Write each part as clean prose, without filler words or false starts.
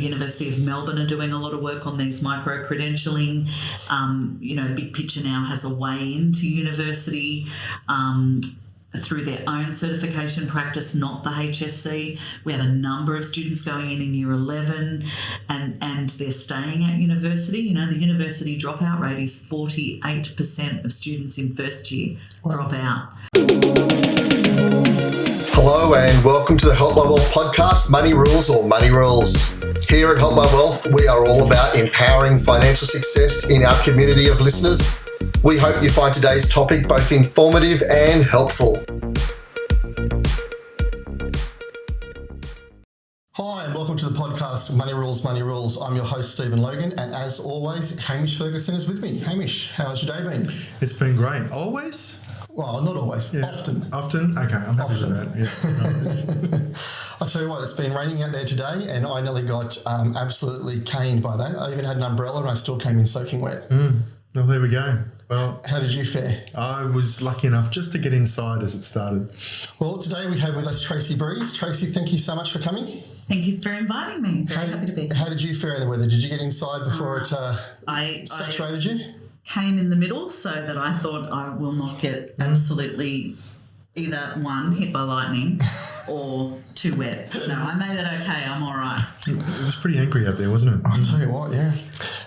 University of Melbourne are doing a lot of work on these micro-credentialing. Big Picture now has a way into university through their own certification practice, not the HSC. We have a number of students going in year 11 and they're staying at university. The university dropout rate is 48% of students in first year drop out. Hello and welcome to the Help My Wealth podcast, Money Rules or Money Rules. Here at Help My Wealth, we are all about empowering financial success in our community of listeners. We hope you find today's topic both informative and helpful. Hi and welcome to the podcast, Money Rules, Money Rules. I'm your host, Stephen Logan, and as always, Hamish Ferguson is with me. Hamish, how's your day been? It's been great. Always? Well, not always. Yeah. Often? Okay, I'm happy with that. Yeah. I'll tell you what, it's been raining out there today and I nearly got absolutely caned by that. I even had an umbrella and I still came in soaking wet. Well, there we go. Well, how did you fare? I was lucky enough just to get inside as it started. Well, today we have with us Tracey Breeze. Tracey, thank you so much for coming. Thank you for inviting me. Very happy to be here. How did you fare in the weather? Did you get inside before it saturated you? Came in the middle so that I thought I will not get absolutely either one, hit by lightning or too wet. So no, I made it okay. I'm all right. It was pretty angry out there, wasn't it? I'll tell you what, yeah.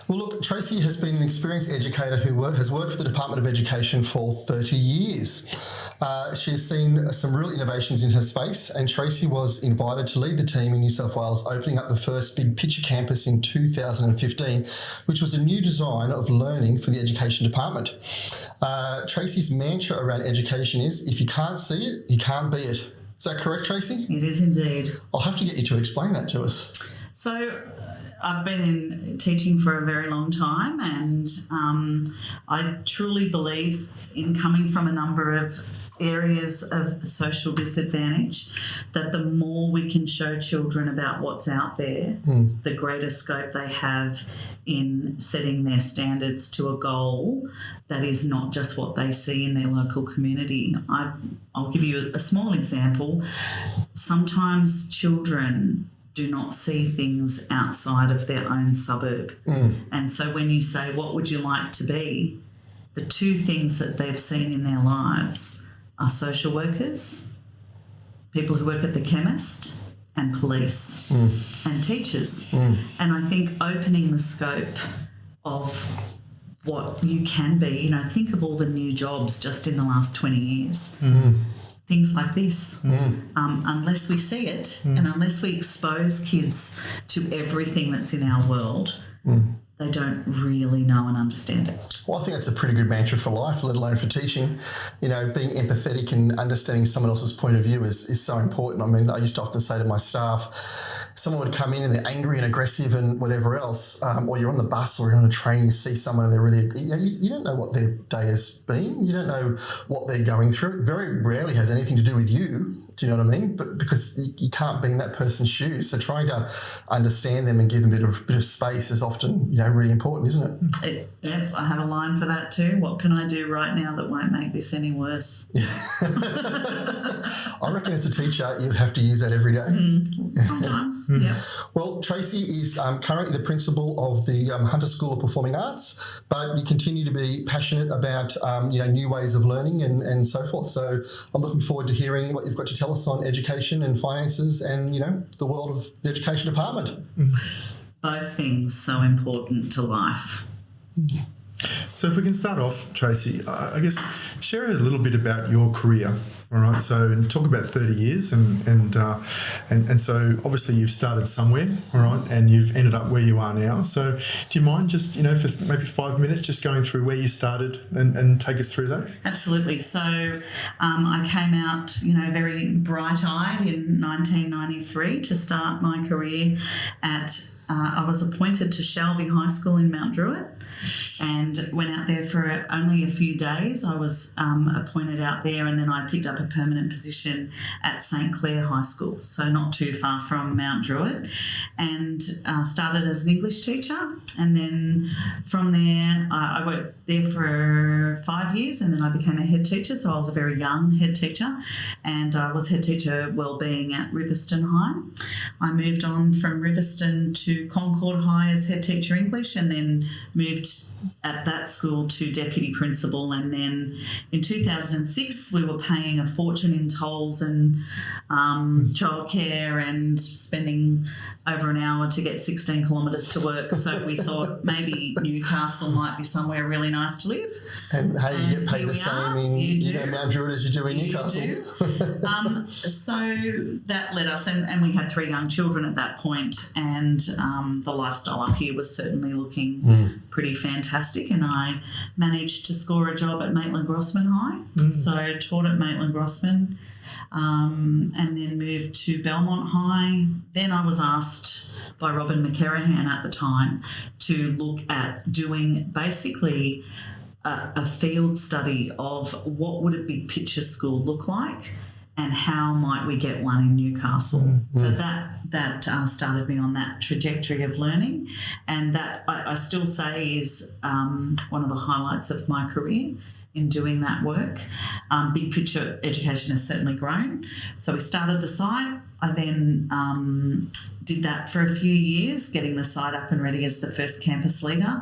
Well, look, Tracey has been an experienced educator who has worked for the Department of Education for 30 years. She's seen some real innovations in her space, and Tracey was invited to lead the team in New South Wales, opening up the first Big Picture campus in 2015, which was a new design of learning for the Education Department. Tracey's mantra around education is, if you can't see it, you can't be it. Is that correct, Tracey? It is indeed. I'll have to get you to explain that to us. So I've been in teaching for a very long time, and I truly believe in coming from a number of areas of social disadvantage that the more we can show children about what's out there, the greater scope they have in setting their standards to a goal that is not just what they see in their local community. I'll give you a small example. Sometimes children do not see things outside of their own suburb. And so when you say, what would you like to be? The two things that they've seen in their lives are social workers, people who work at the chemist, and police and teachers. And I think opening the scope of what you can be, think of all the new jobs just in the last 20 years. Things like this, unless we see it and unless we expose kids to everything that's in our world, they don't really know and understand it. Well, I think that's a pretty good mantra for life, let alone for teaching. Being empathetic and understanding someone else's point of view is so important. I mean, I used to often say to my staff, someone would come in and they're angry and aggressive and whatever else, or you're on the bus or you're on a train, you see someone and they're really, you don't know what their day has been. You don't know what they're going through. It very rarely has anything to do with you. Do you know what I mean? But because you can't be in that person's shoes, so trying to understand them and give them a bit of space is often, really important, isn't it? Yeah, I have a line for that too. What can I do right now that won't make this any worse? I reckon as a teacher, you'd have to use that every day. Sometimes, yeah. Well, Tracey is currently the principal of the Hunter School of Performing Arts, but you continue to be passionate about, new ways of learning and so forth. So I'm looking forward to hearing what you've got to tell us on education and finances and, the world of the education department. Both things so important to life. So if we can start off, Tracey, I guess share a little bit about your career. All right, so talk about 30 years and so obviously you've started somewhere, all right, and you've ended up where you are now. So do you mind just, for maybe 5 minutes just going through where you started and take us through that? Absolutely. So I came out, very bright-eyed in 1993 to start my career at I was appointed to Shelby High School in Mount Druitt and went out there for only a few days. I was appointed out there and then I picked up a permanent position at St Clair High School, so not too far from Mount Druitt, and started as an English teacher. And then from there I worked there for 5 years, and then I became a head teacher. So I was a very young head teacher, and I was head teacher wellbeing at Riverston High. I moved on from Riverston to Concord High as head teacher English, and then moved at that school to deputy principal. And then in 2006 we were paying a fortune in tolls and childcare and spending over an hour to get 16 kilometres to work. So we thought maybe Newcastle might be somewhere really nice to live. And hey, you get paid the same in Mount Druitt as you do in Newcastle. So that led us, and we had 3 young children at that point, and the lifestyle up here was certainly looking pretty fantastic, and I managed to score a job at Maitland Grossman High. So taught at Maitland Grossman, and then moved to Belmont High. Then I was asked by Robin McCarahan at the time to look at doing basically a field study of what would a big picture school look like and how might we get one in Newcastle. So that started me on that trajectory of learning, and that I still say is one of the highlights of my career in doing that work. Big picture education has certainly grown. So we started the site. I then did that for a few years, getting the site up and ready as the first campus leader.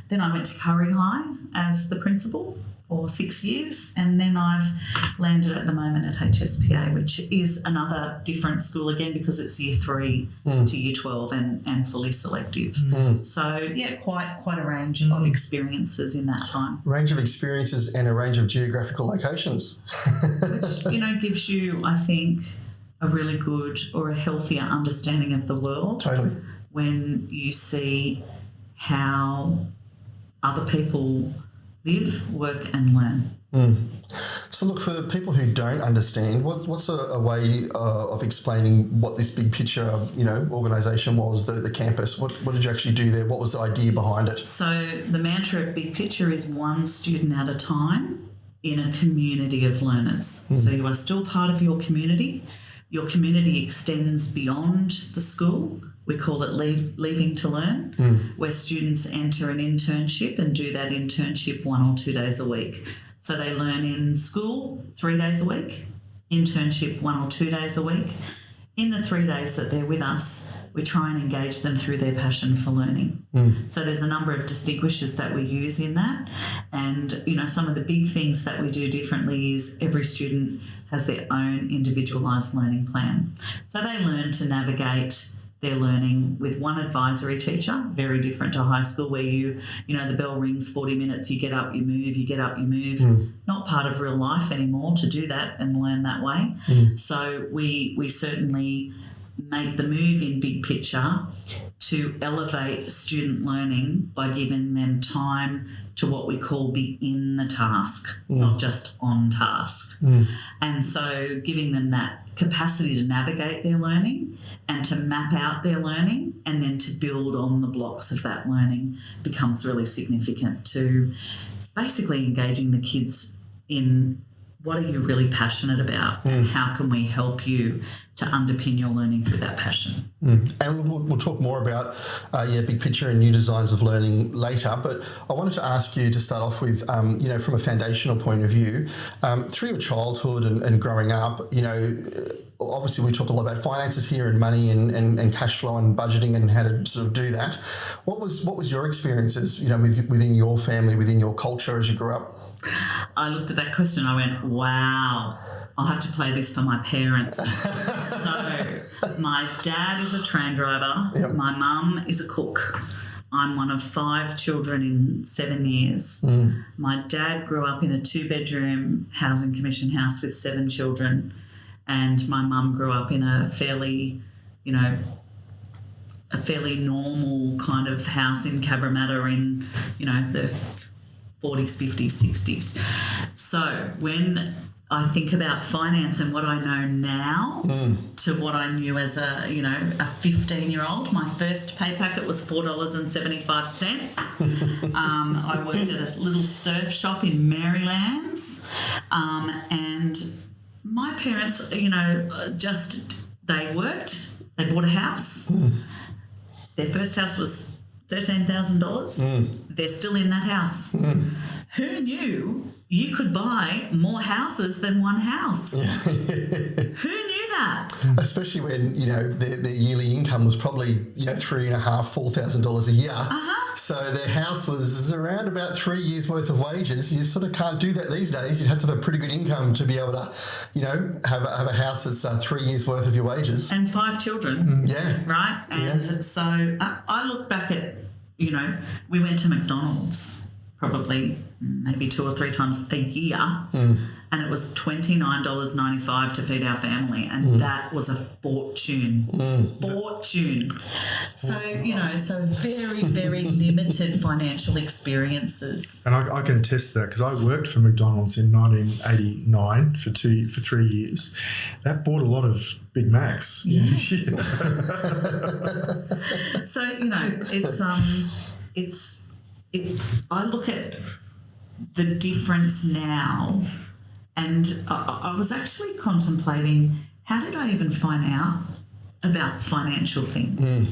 Then I went to Curry High as the principal for 6 years, and then I've landed at the moment at HSPA, which is another different school again because it's year 3 to year 12 and fully selective. So yeah, quite a range of experiences in that time. Range of experiences and a range of geographical locations. Which, gives you, I think, a really good or a healthier understanding of the world. Totally. When you see how other people live, work and learn. So look, for people who don't understand, what's a way of explaining what this big picture, organisation was, the campus? What did you actually do there? What was the idea behind it? So the mantra of big picture is one student at a time in a community of learners. So you are still part of your community. Your community extends beyond the school. We call it Leaving to Learn, where students enter an internship and do that internship 1 or 2 days a week. So they learn in school 3 days a week, internship 1 or 2 days a week. In the 3 days that they're with us, we try and engage them through their passion for learning. So there's a number of distinguishers that we use in that. And, some of the big things that we do differently is every student has their own individualised learning plan. So they learn to navigate their learning with one advisory teacher, very different to high school where the bell rings 40 minutes, you get up, you move, you get up, you move. Not part of real life anymore to do that and learn that way. So we certainly make the move in big picture to elevate student learning by giving them time to what we call be in the task, not just on task. And so giving them that capacity to navigate their learning and to map out their learning and then to build on the blocks of that learning becomes really significant to basically engaging the kids in what are you really passionate about and how can we help you to underpin your learning through that passion. And we'll talk more about big picture and new designs of learning later, but I wanted to ask you to start off with, from a foundational point of view, through your childhood and growing up, obviously we talk a lot about finances here and money and cash flow and budgeting and how to sort of do that. What was your experiences, within your family, within your culture as you grew up? I looked at that question, I went, wow, I'll have to play this for my parents. So my dad is a train driver. Yep. My mum is a cook. I'm one of 5 children in 7 years. My dad grew up in a 2-bedroom housing commission house with 7 children, and my mum grew up in a fairly normal kind of house in Cabramatta in, the 40s, 50s, 60s. So when I think about finance and what I know now to what I knew as a 15-year-old, my first pay packet was $4.75. I worked at a little surf shop in Marylands, and my parents, they worked, they bought a house. Their first house was $13,000. They're still in that house. Who knew you could buy more houses than one house? Who knew that? Especially when, their yearly income was probably, $3,500, $4,000 a year. So their house was around about 3 years worth of wages. You sort of can't do that these days. You'd have to have a pretty good income to be able to, have a house that's 3 years worth of your wages. And 5 children. Yeah. Right? And so I look back at, we went to McDonald's probably maybe 2 or 3 times a year, and it was $29.95 to feed our family, and that was a fortune. Fortune. So, so very, very limited financial experiences. And I can attest to that because I worked for McDonald's in 1989 for 3 years. That bought a lot of Big Macs. Yes. So, I look at the difference now, and I was actually contemplating, how did I even find out about financial things,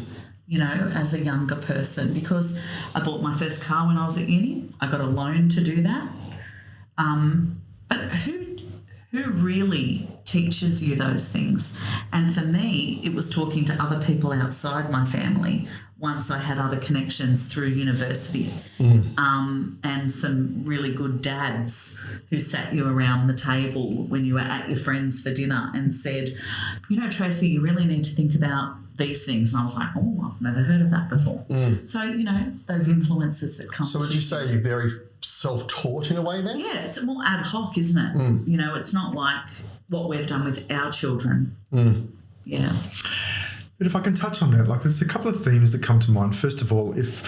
as a younger person? Because I bought my first car when I was at uni. I got a loan to do that. But who really teaches you those things? And for me, it was talking to other people outside my family once I had other connections through university, and some really good dads who sat you around the table when you were at your friends for dinner and said, Tracey, you really need to think about these things. And I was like, oh, I've never heard of that before. So, those influences that come. So would you say you're very self-taught in a way then? Yeah, it's more ad hoc, isn't it? It's not like what we've done with our children. Yeah. But if I can touch on that, there's a couple of themes that come to mind. First of all, it's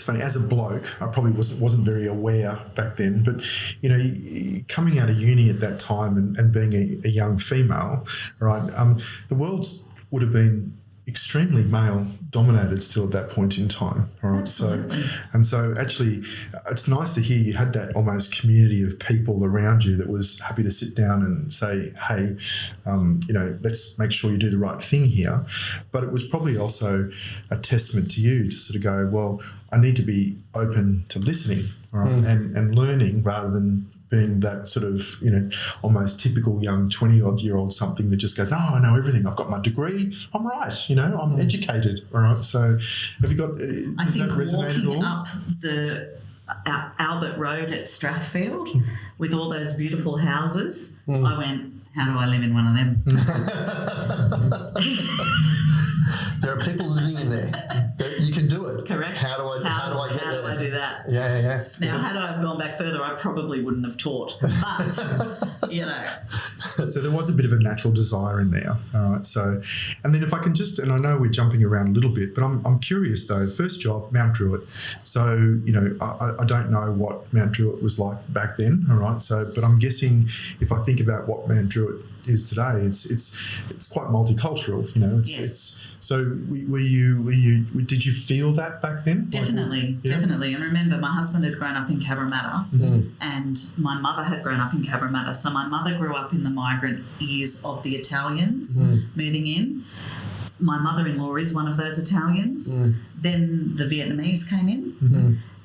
funny, as a bloke, I probably wasn't very aware back then, but, coming out of uni at that time and being a young female, right, the world would have been extremely male dominated still at that point in time. All right. Absolutely. So actually it's nice to hear you had that almost community of people around you that was happy to sit down and say, hey, let's make sure you do the right thing here. But it was probably also a testament to you to sort of go, well, I need to be open to listening, right, and learning rather than being that sort of, almost typical young 20-odd-year-old something that just goes, no, I know everything. I've got my degree. I'm right. I'm educated. All right. So have you got, does that resonate at all? Up the Albert Road at Strathfield with all those beautiful houses, I went, how do I live in one of them? There are people living in there. You can do it. Correct. How do I get there? How do I do that? Yeah. Now, had I have gone back further, I probably wouldn't have taught. But, So there was a bit of a natural desire in there. All right. So, and then if I can just, and I know we're jumping around a little bit, but I'm curious though. First job, Mount Druitt. So, I don't know what Mount Druitt was like back then. All right. So, but I'm guessing if I think about what Mount Druitt is today, it's quite multicultural. Yes. So did you feel that back then? Definitely. And remember, my husband had grown up in Cabramatta and my mother had grown up in Cabramatta. So my mother grew up in the migrant years of the Italians moving in. My mother-in-law is one of those Italians. Then the Vietnamese came in.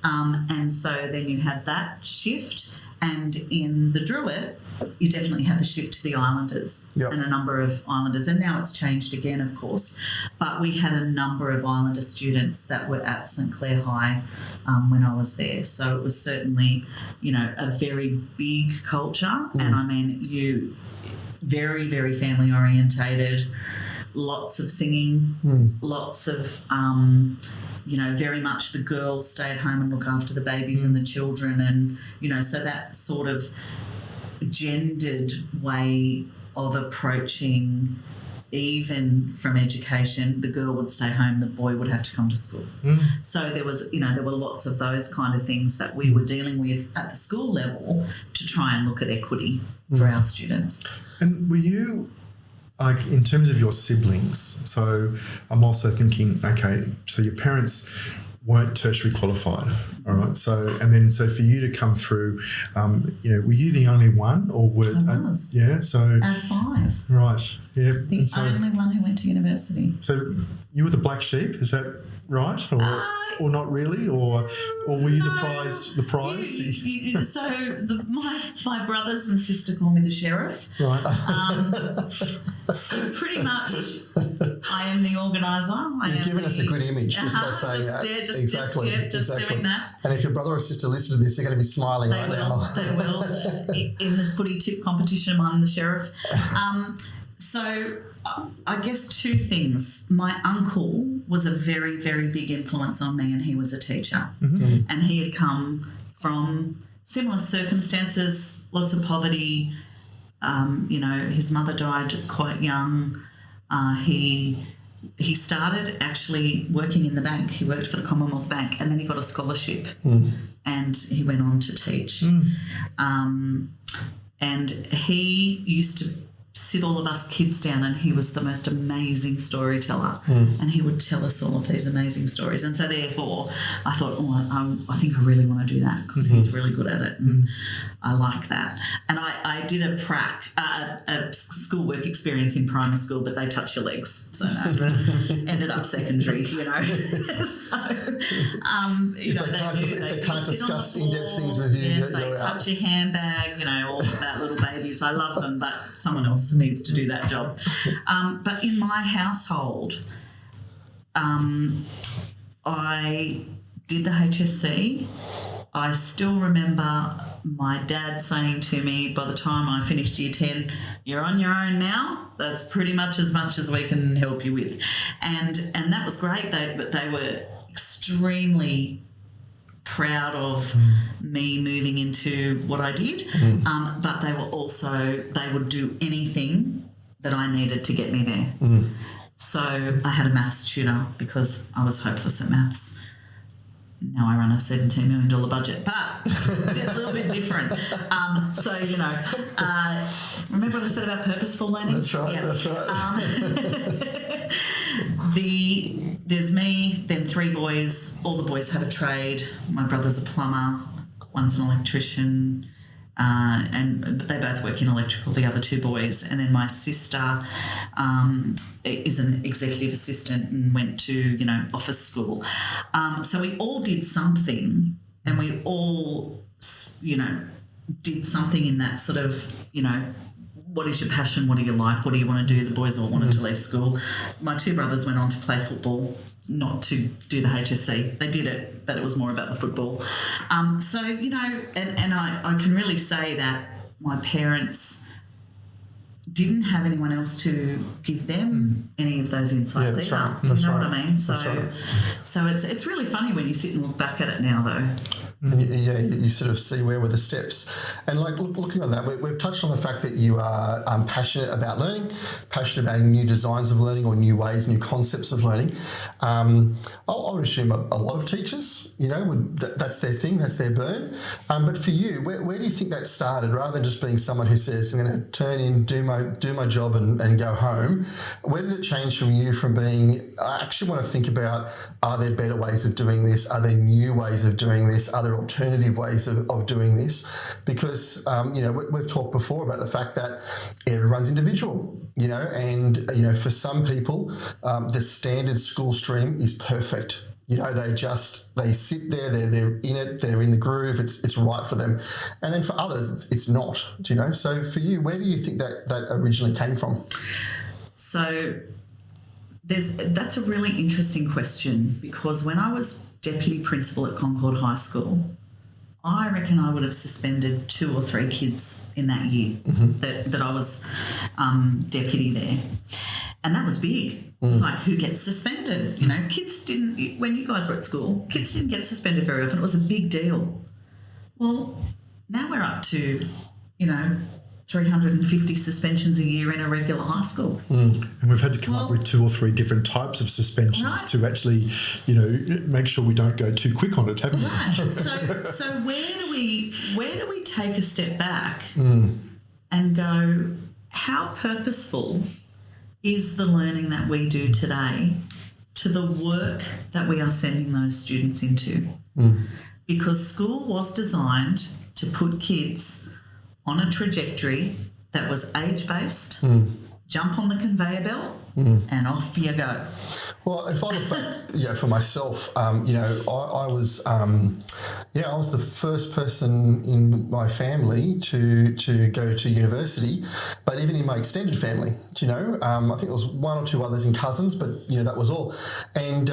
And so then you had that shift. And in the Druitt, you definitely had the shift to the Islanders and a number of Islanders. And now it's changed again, of course. But we had a number of Islander students that were at St Clair High when I was there. So it was certainly, a very big culture. And I mean, you very, very family orientated, lots of singing, lots of... very much the girls stay at home and look after the babies and the children, and so that sort of gendered way of approaching, even from education, the girl would stay home, the boy would have to come to school. So there was, there were lots of those kind of things that we were dealing with at the school level to try and look at equity for our students. And were you, in terms of your siblings, so I'm also thinking, okay, so your parents weren't tertiary qualified. All right. So for you to come through, were you the only one, or were I was. yeah? So At 5. right. Yeah. The only one who went to university. So you were the black sheep, is that right, or not really, or were you the prize? My brothers and sister call me the sheriff. Right. So pretty much, I am the organiser. You've given us a good image just by saying that. Just doing that. And if your brother or sister listen to this, they're going to be smiling They right will. now. They will. In the footy tip competition, I'm the sheriff. So I guess 2 things. My uncle was a very, very big influence on me, and he was a teacher. Mm-hmm. And he had come from similar circumstances, lots of poverty. His mother died quite young. He started actually working in the bank. He worked for the Commonwealth Bank, and then he got a scholarship, and he went on to teach. And he used to sit all of us kids down, and he was the most amazing storyteller, and he would tell us all of these amazing stories. And so therefore I thought, I think I really want to do that, because he's really good at it, and I like that. And I did a schoolwork experience in primary school, but they touch your legs, so no. Ended up secondary, If they can't discuss in-depth things with you, yes, they touch your handbag, all of that, little babies. I love them, but someone else needs to do that job. But in my household, I did the HSC. I still remember my dad saying to me, by the time I finished year 10, you're on your own now. That's pretty much as we can help you with. And that was great. They were extremely proud of me moving into what I did, but they would do anything that I needed to get me there. So I had a maths tutor because I was hopeless at maths. Now I run a $17 million budget, but it's a little bit different. Remember what I said about purposeful learning? That's right, yeah. that's right. There's me, then 3 boys. All the boys have a trade. My brother's a plumber, one's an electrician, and they both work in electrical, the other 2 boys. And then my sister is an executive assistant and went to, office school. So we all did something, and we all, did something in that sort of, what is your passion? What do you like? What do you want to do? The boys all wanted to leave school. My 2 brothers went on to play football, not to do the HSC. They did it, but it was more about the football. And I can really say that my parents didn't have anyone else to give them any of those insights either. Right. Do you know what I mean? Right. So it's really funny when you sit and look back at it now, though. And you sort of see where were the steps. And looking at that, we've touched on the fact that you are passionate about learning, passionate about new designs of learning or new ways, new concepts of learning. I would assume a lot of teachers, that's their thing, that's their burn. But for you, where do you think that started? Rather than just being someone who says, I'm going to turn in, do my job and go home, where did it change from you from being, I actually want to think about, are there better ways of doing this? Are there new ways of doing this? Are there alternative ways of doing this? Because, we've talked before about the fact that everyone's individual, and, for some people, the standard school stream is perfect. They sit there, they're in it, they're in the groove, it's right for them. And then for others, it's not, So for you, where do you think that originally came from? So that's a really interesting question, because when I was deputy principal at Concord High School, I reckon I would have suspended 2 or 3 kids in that year that I was deputy there. And that was big. It was like, who gets suspended? Kids didn't, when you guys were at school, kids didn't get suspended very often. It was a big deal. Well, now we're up to, 350 suspensions a year in a regular high school. And we've had to come up with 2 or 3 different types of suspensions to actually, make sure we don't go too quick on it, haven't we? Right. So where do we take a step back and go, how purposeful is the learning that we do today to the work that we are sending those students into. Because school was designed to put kids on a trajectory that was age-based, jump on the conveyor belt, and off you go. Well, if I look back, for myself, I was, I was the first person in my family to go to university, but even in my extended family, I think there was one or two others in cousins, but that was all. And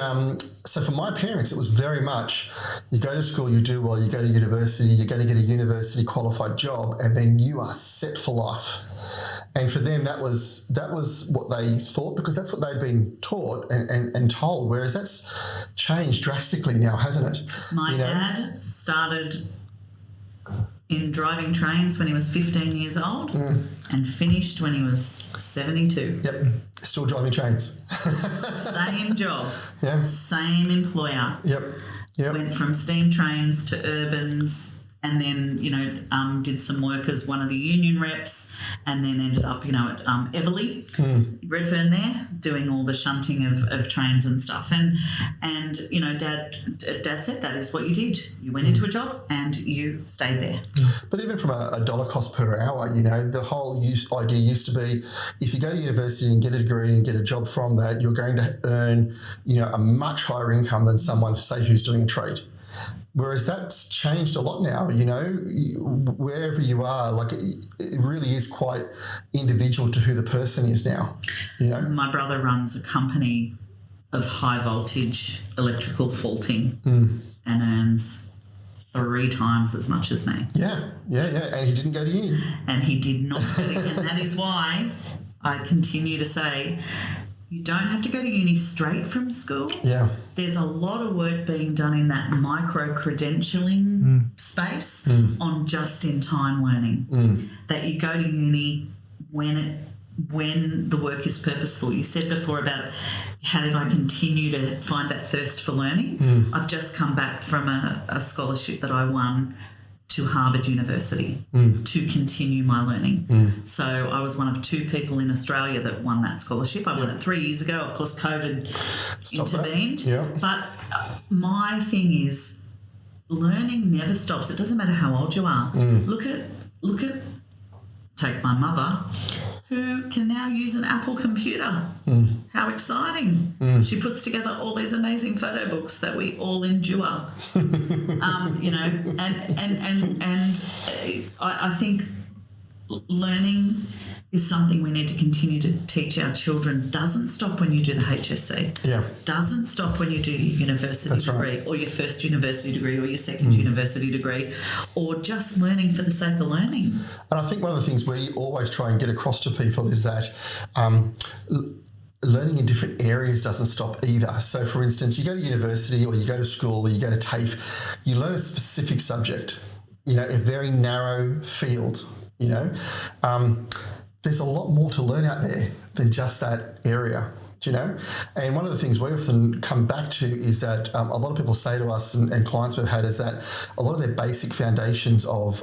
so for my parents, it was very much you go to school, you do well, you go to university, you're going to get a university qualified job, and then you are set for life. And for them, that was what they thought, because that's what they'd been taught and told, whereas that's changed drastically now, hasn't it? My dad started in driving trains when he was 15 years old and finished when he was 72. Yep, still driving trains. Same job, same employer. Yep. Went from steam trains to urbans, and then, did some work as one of the union reps, and then ended up, at Everleigh, Redfern there, doing all the shunting of trains and stuff. And Dad said that is what you did. You went into a job and you stayed there. But even from a dollar cost per hour, the whole idea used to be if you go to university and get a degree and get a job from that, you're going to earn, a much higher income than someone, say, who's doing a trade. Whereas that's changed a lot now, wherever you are, it really is quite individual to who the person is now, My brother runs a company of high voltage electrical faulting and earns 3 times as much as me. Yeah. And he didn't go to uni. And he did not go to uni. And that is why I continue to say, you don't have to go to uni straight from school. Yeah. There's a lot of work being done in that micro-credentialing space on just-in-time learning. That you go to uni when the work is purposeful. You said before about how did I continue to find that thirst for learning. I've just come back from a scholarship that I won to Harvard University to continue my learning. So I was one of 2 people in Australia that won that scholarship. I won it 3 years ago. Of course, COVID intervened. Yeah. But my thing is, learning never stops. It doesn't matter how old you are. Look at take my mother, who can now use an Apple computer. How exciting. She puts together all these amazing photo books that we all endure. I think learning is something we need to continue to teach our children. Doesn't stop when you do the HSC. Yeah. Doesn't stop when you do your university degree, or your first university degree, or your second university degree, or just learning for the sake of learning. And I think one of the things we always try and get across to people is that learning in different areas doesn't stop either. So, for instance, you go to university or you go to school or you go to TAFE, you learn a specific subject, a very narrow field, there's a lot more to learn out there than just that area. And one of the things we often come back to is that a lot of people say to us, and clients we've had, is that a lot of their basic foundations of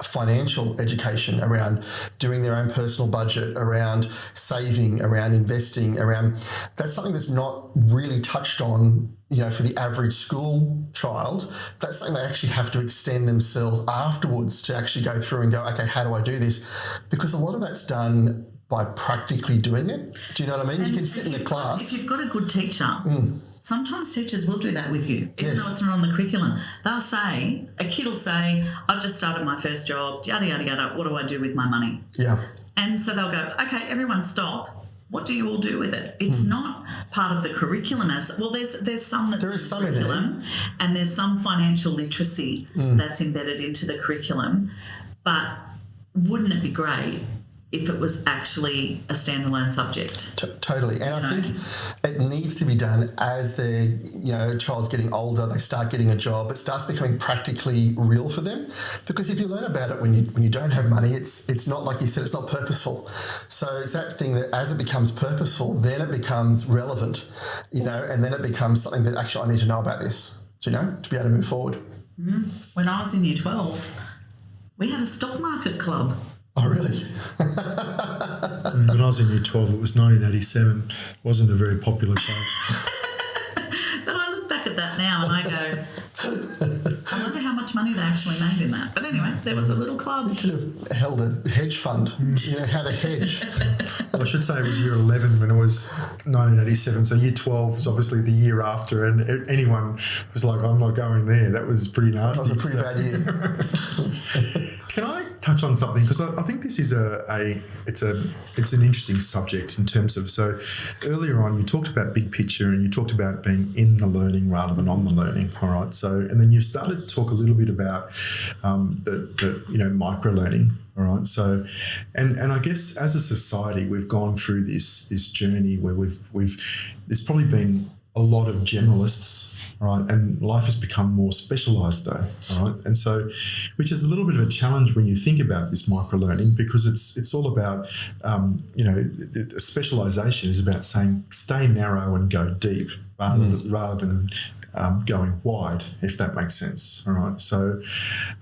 financial education around doing their own personal budget, around saving, around investing, that's something that's not really touched on, for the average school child. That's something they actually have to extend themselves afterwards to actually go through and go, okay, how do I do this? Because a lot of that's done by practically doing it. Do you know what I mean? And you can sit in a class. If you've got a good teacher, sometimes teachers will do that with you, even Yes. though it's not on the curriculum. A kid will say, I've just started my first job, yada, yada, yada, what do I do with my money? Yeah. And so they'll go, okay, everyone stop. What do you all do with it? It's not part of the curriculum as well. There's some that's There is in some the in there. curriculum, and there's some financial literacy that's embedded into the curriculum. But wouldn't it be great if it was actually a standalone subject? Totally. And I think it needs to be done as their child's getting older, they start getting a job, it starts becoming practically real for them. Because if you learn about it when you don't have money, it's not, like you said, it's not purposeful. So it's that thing that as it becomes purposeful, then it becomes relevant, and then it becomes something that actually I need to know about this, to be able to move forward. When I was in year 12, we had a stock market club. Oh, really? When I was in year 12, it was 1987. It wasn't a very popular time. But I look back at that now and I go, I wonder how much money they actually made in that. But anyway, there was a little club. You could have held a hedge fund, how to hedge. Well, I should say it was year 11 when it was 1987. So year 12 was obviously the year after, and anyone was like, I'm not going there. That was pretty nasty. That was a pretty bad year. Can I touch on something? Because I think this is it's an interesting subject in terms of, so earlier on you talked about big picture and you talked about being in the learning rather than on the learning. All right. So, and then you started to talk a little bit about the micro learning. All right. So, and I guess as a society we've gone through this journey where there's probably been a lot of generalists. All right, and life has become more specialised though, all right? And so, which is a little bit of a challenge when you think about this micro-learning, because it's all about, specialisation is about saying stay narrow and go deep rather than going wide, if that makes sense, all right? So,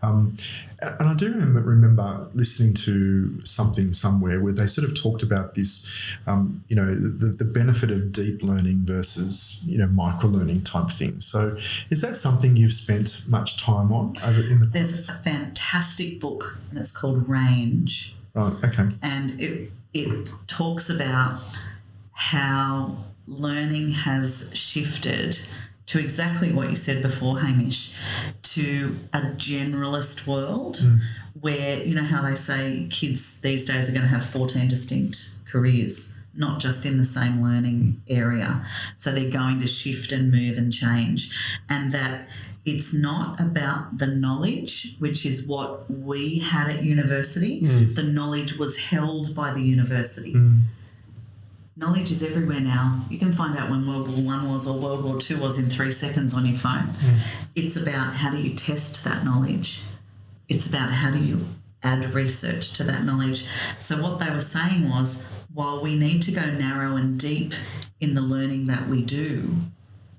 and I do remember listening to something somewhere where they sort of talked about this, the benefit of deep learning versus, micro learning type thing. So is that something you've spent much time on over in the There's a fantastic book and it's called Range. Right, okay. And it talks about how learning has shifted to exactly what you said before, Hamish, to a generalist world where, you know how they say kids these days are going to have 14 distinct careers, not just in the same learning area. So they're going to shift and move and change. And that it's not about the knowledge, which is what we had at university. The knowledge was held by the university. Knowledge is everywhere now. You can find out when World War I was or World War II was in 3 seconds on your phone. It's about how do you test that knowledge. It's about how do you add research to that knowledge. So what they were saying was, while we need to go narrow and deep in the learning that we do,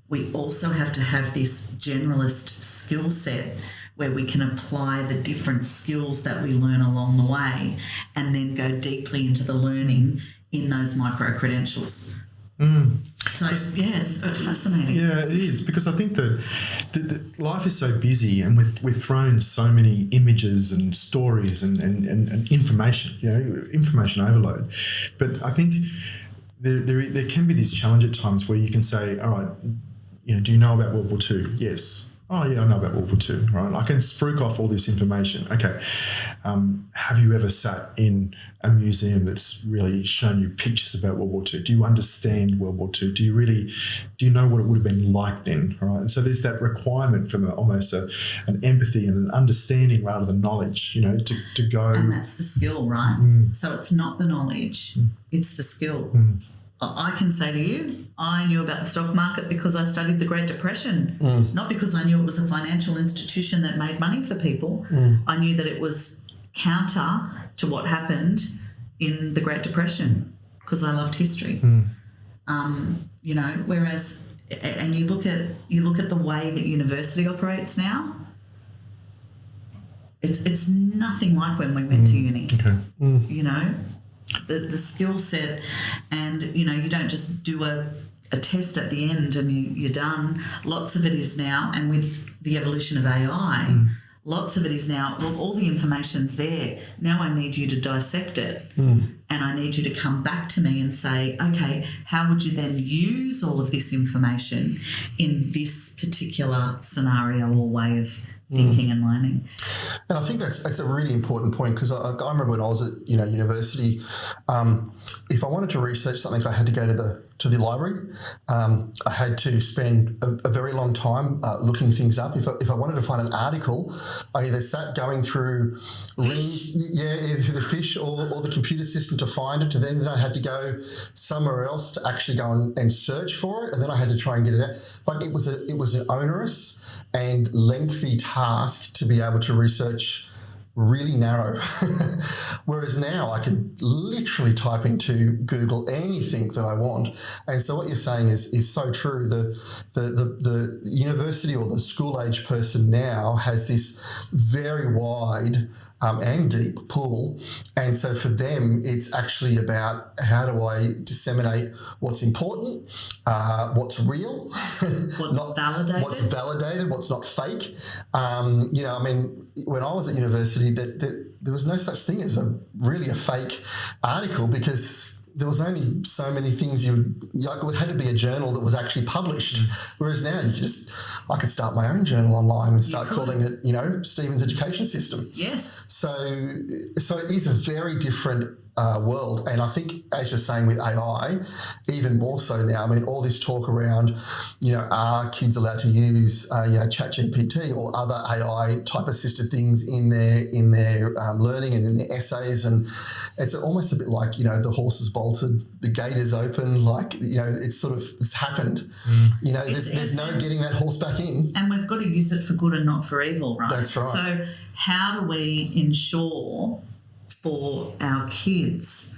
we also have to have this generalist skill set where we can apply the different skills that we learn along the way and then go deeply into the learning in those micro credentials. So yes, fascinating. Yeah, it is, because I think that life is so busy and we're thrown so many images and stories and information, information overload. But I think there can be this challenge at times where you can say, all right, do you know about World War II? Yes. Oh, yeah, I know about World War II, right? I can spruik off all this information. Okay. Have you ever sat in a museum that's really shown you pictures about World War II? Do you understand World War II? Do you know what it would have been like then, all right? And so there's that requirement from almost an empathy and an understanding rather than knowledge, to go. And that's the skill, right? So it's not the knowledge, it's the skill. I can say to you, I knew about the stock market because I studied the Great Depression, not because I knew it was a financial institution that made money for people. I knew that it was counter to what happened in the Great Depression because I loved history. Whereas, and you look at the way that university operates now, it's nothing like when we went to uni. Okay. The skill set, and you don't just do a test at the end and you're done. Lots of it is now, and with the evolution of AI, lots of it is now, well, all the information's there. Now I need you to dissect it, and I need you to come back to me and say, okay, how would you then use all of this information in this particular scenario or way of thinking and learning. And I think that's a really important point, because I remember when I was at university, if I wanted to research something, I had to go to the library. I had to spend a very long time looking things up. If I wanted to find an article, I either sat going through through the fish or the computer system to find it, and then I had to go somewhere else to actually go and search for it, and then I had to try and get it out. Like it was an onerous and lengthy task to be able to research really narrow. Whereas now I can literally type into Google anything that I want. And so what you're saying is so true. The university or the school age person now has this very wide and deep pool. And so for them, it's actually about how do I disseminate what's important, what's real, what's validated, what's not fake. When I was at university, there was no such thing as really a fake article, because there was only so many things it had to be a journal that was actually published. Whereas now I could start my own journal online and start calling it, Stephen's Education System. Yes. So it is a very different world. And I think, as you're saying with AI, even more so now, all this talk around, are kids allowed to use, ChatGPT or other AI type assisted things in their learning and in their essays. And it's almost a bit like, the horse has bolted, the gate is open, it's happened. There's no getting that horse back in. And we've got to use it for good and not for evil, right? That's right. So how do we ensure for our kids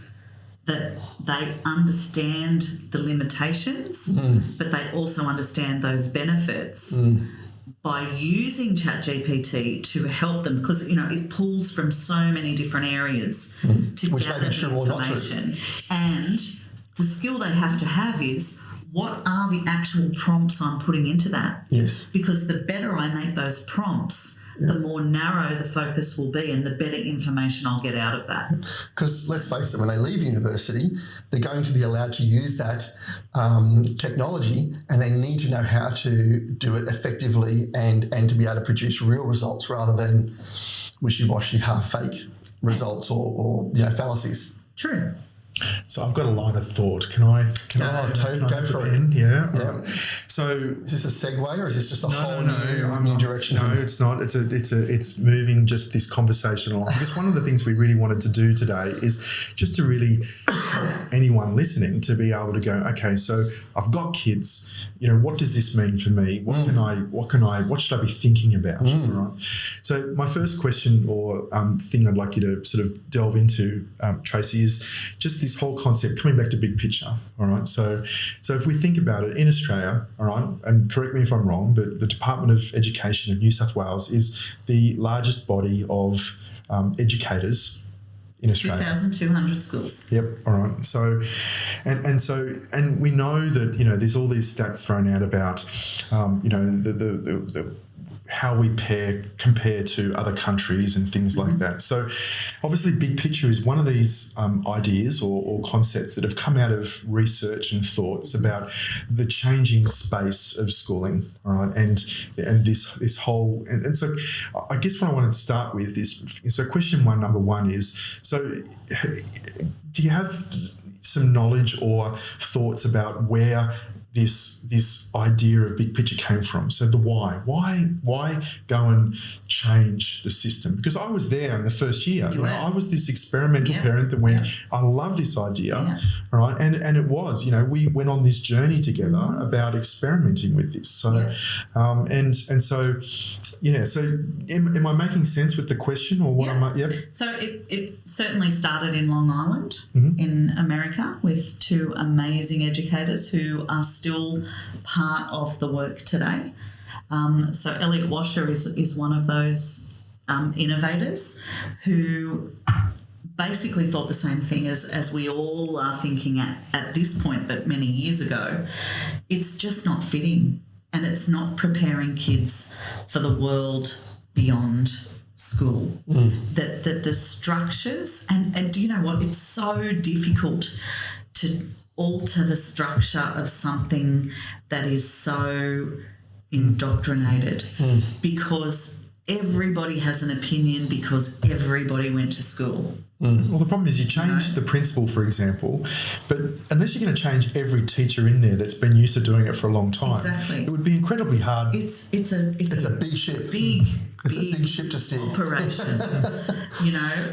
that they understand the limitations, but they also understand those benefits by using ChatGPT to help them, because it pulls from so many different areas to which gather may be true the or not true. information. And the skill they have to have is, what are the actual prompts I'm putting into that? Yes. Because the better I make those prompts, the more narrow the focus will be and the better information I'll get out of that. Because let's face it, when they leave university, they're going to be allowed to use that technology, and they need to know how to do it effectively and to be able to produce real results rather than wishy-washy, half-fake results or fallacies. True. So I've got a line of thought. Can I go for it. In? Yeah. Yeah. So is this a segue, or is this just a whole new direction? No, it's not. It's moving just this conversation along. Because one of the things we really wanted to do today is just to really help anyone listening to be able to go, okay, so I've got kids. What does this mean for me? What should I be thinking about? Right. So my first question or thing I'd like you to sort of delve into, Tracey, is just this whole concept, coming back to big picture. All right. So if we think about it in Australia, all right, and correct me if I'm wrong, but the Department of Education of New South Wales is the largest body of educators in Australia. 2,200 schools. Yep. All right. So, and we know that there's all these stats thrown out about the how we compare to other countries and things like that. So, obviously, big picture is one of these ideas or concepts that have come out of research and thoughts about the changing space of schooling. All right, and this whole and so I guess what I wanted to start with is, so question number one is, so do you have some knowledge or thoughts about where this idea of big picture came from? So the why go and change the system? Because I was there in the first year. I was this experimental parent that went, I love this idea, all right, and it was, we went on this journey together about experimenting with this. So so am I making sense with the question, or what am I? Yep. So it certainly started in Long Island in America with two amazing educators who are still part of the work today. So Elliot Washer is one of those innovators who basically thought the same thing as we all are thinking at this point, but many years ago. It's just not fitting, and it's not preparing kids for the world beyond school. That the structures, and do you know what? It's so difficult to alter the structure of something that is so indoctrinated because everybody has an opinion because everybody went to school. Well, the problem is you change the principal, for example, but unless you're going to change every teacher in there that's been used to doing it for a long time, it would be incredibly hard. It's a big ship. It's a big ship to steer. Operation,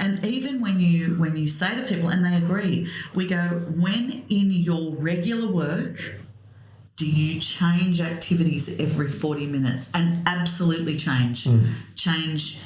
and even when you say to people, and they agree, we go, when in your regular work do you change activities every 40 minutes? And absolutely change. Change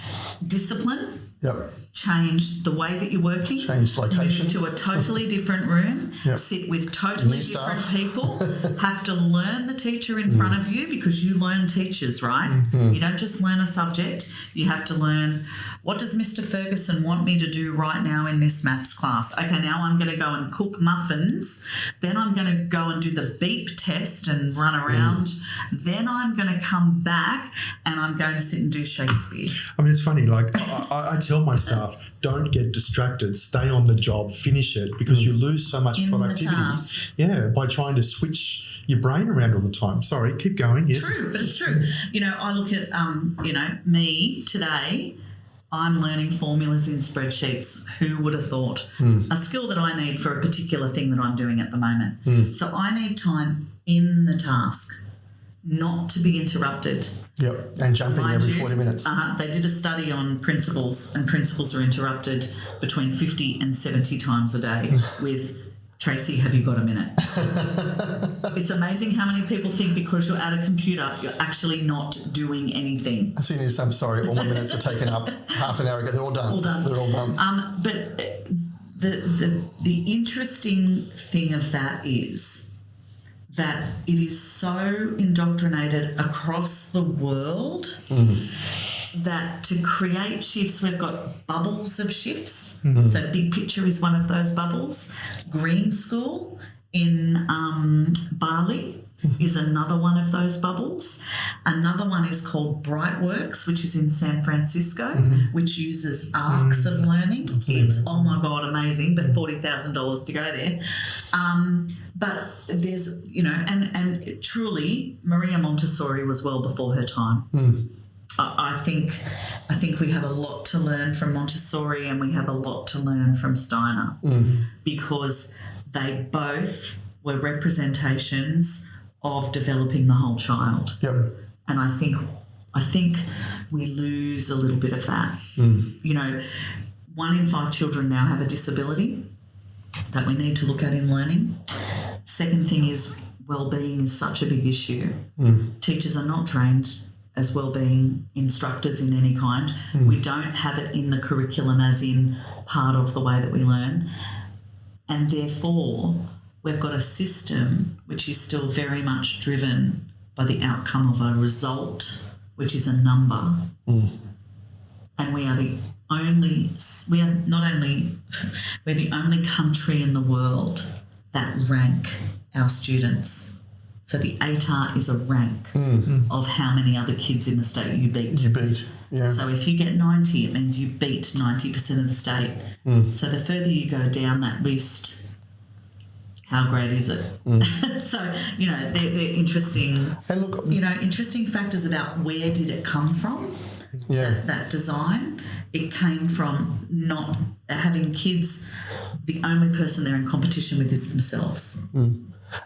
discipline, Yep. change the way that you're working, Change location. move to a totally different room, Yep. sit with totally New different staff. people, have to learn the teacher in front of you, because you learn teachers, right? You don't just learn a subject, you have to learn, what does Mr. Ferguson want me to do right now in this maths class? Okay, now I'm going to go and cook muffins, then I'm going to go and do the beep test and run around, then I'm going to come back and I'm going to sit and do Shakespeare. I mean, it's funny, like I tell my staff, don't get distracted, stay on the job, finish it, because you lose so much In the productivity. task. Yeah, by trying to switch your brain around all the time. Sorry, keep going, yes. True, but it's true. You know, I look at, me today, I'm learning formulas in spreadsheets. Who would have thought? A skill that I need for a particular thing that I'm doing at the moment. So I need time in the task, not to be interrupted. Yep. And jumping Mind every you, 40 minutes. They did a study on principals, and principals are interrupted between 50 and 70 times a day with, Tracey, have you got a minute? It's amazing how many people think because you're at a computer, you're actually not doing anything. I see you need to say, I'm sorry, all my minutes were taken up half an hour ago. They're all done. All done. They're all done. But the interesting thing of that is that it is so indoctrinated across the world that to create shifts, we've got bubbles of shifts. So Big Picture is one of those bubbles. Green School in Bali is another one of those bubbles. Another one is called Brightworks, which is in San Francisco, which uses arcs of learning. It's, oh my God, amazing, but $40,000 to go there. But there's, and truly, Maria Montessori was well before her time. I think we have a lot to learn from Montessori, and we have a lot to learn from Steiner, because they both were representations of developing the whole child. Yep. And I think we lose a little bit of that. 1 in 5 children now have a disability that we need to look at in learning. Second thing is, well-being is such a big issue. Teachers are not trained as wellbeing instructors in any kind. We don't have it in the curriculum as in part of the way that we learn. And therefore, we've got a system which is still very much driven by the outcome of a result, which is a number. And we're the only country in the world that rank our students. So the ATAR is a rank of how many other kids in the state you beat. Yeah. So if you get 90, it means you beat 90% of the state. So the further you go down that list, how great is it? So, they're interesting, And look, interesting factors about where did it come from, that design. It came from not having kids, the only person they're in competition with is themselves.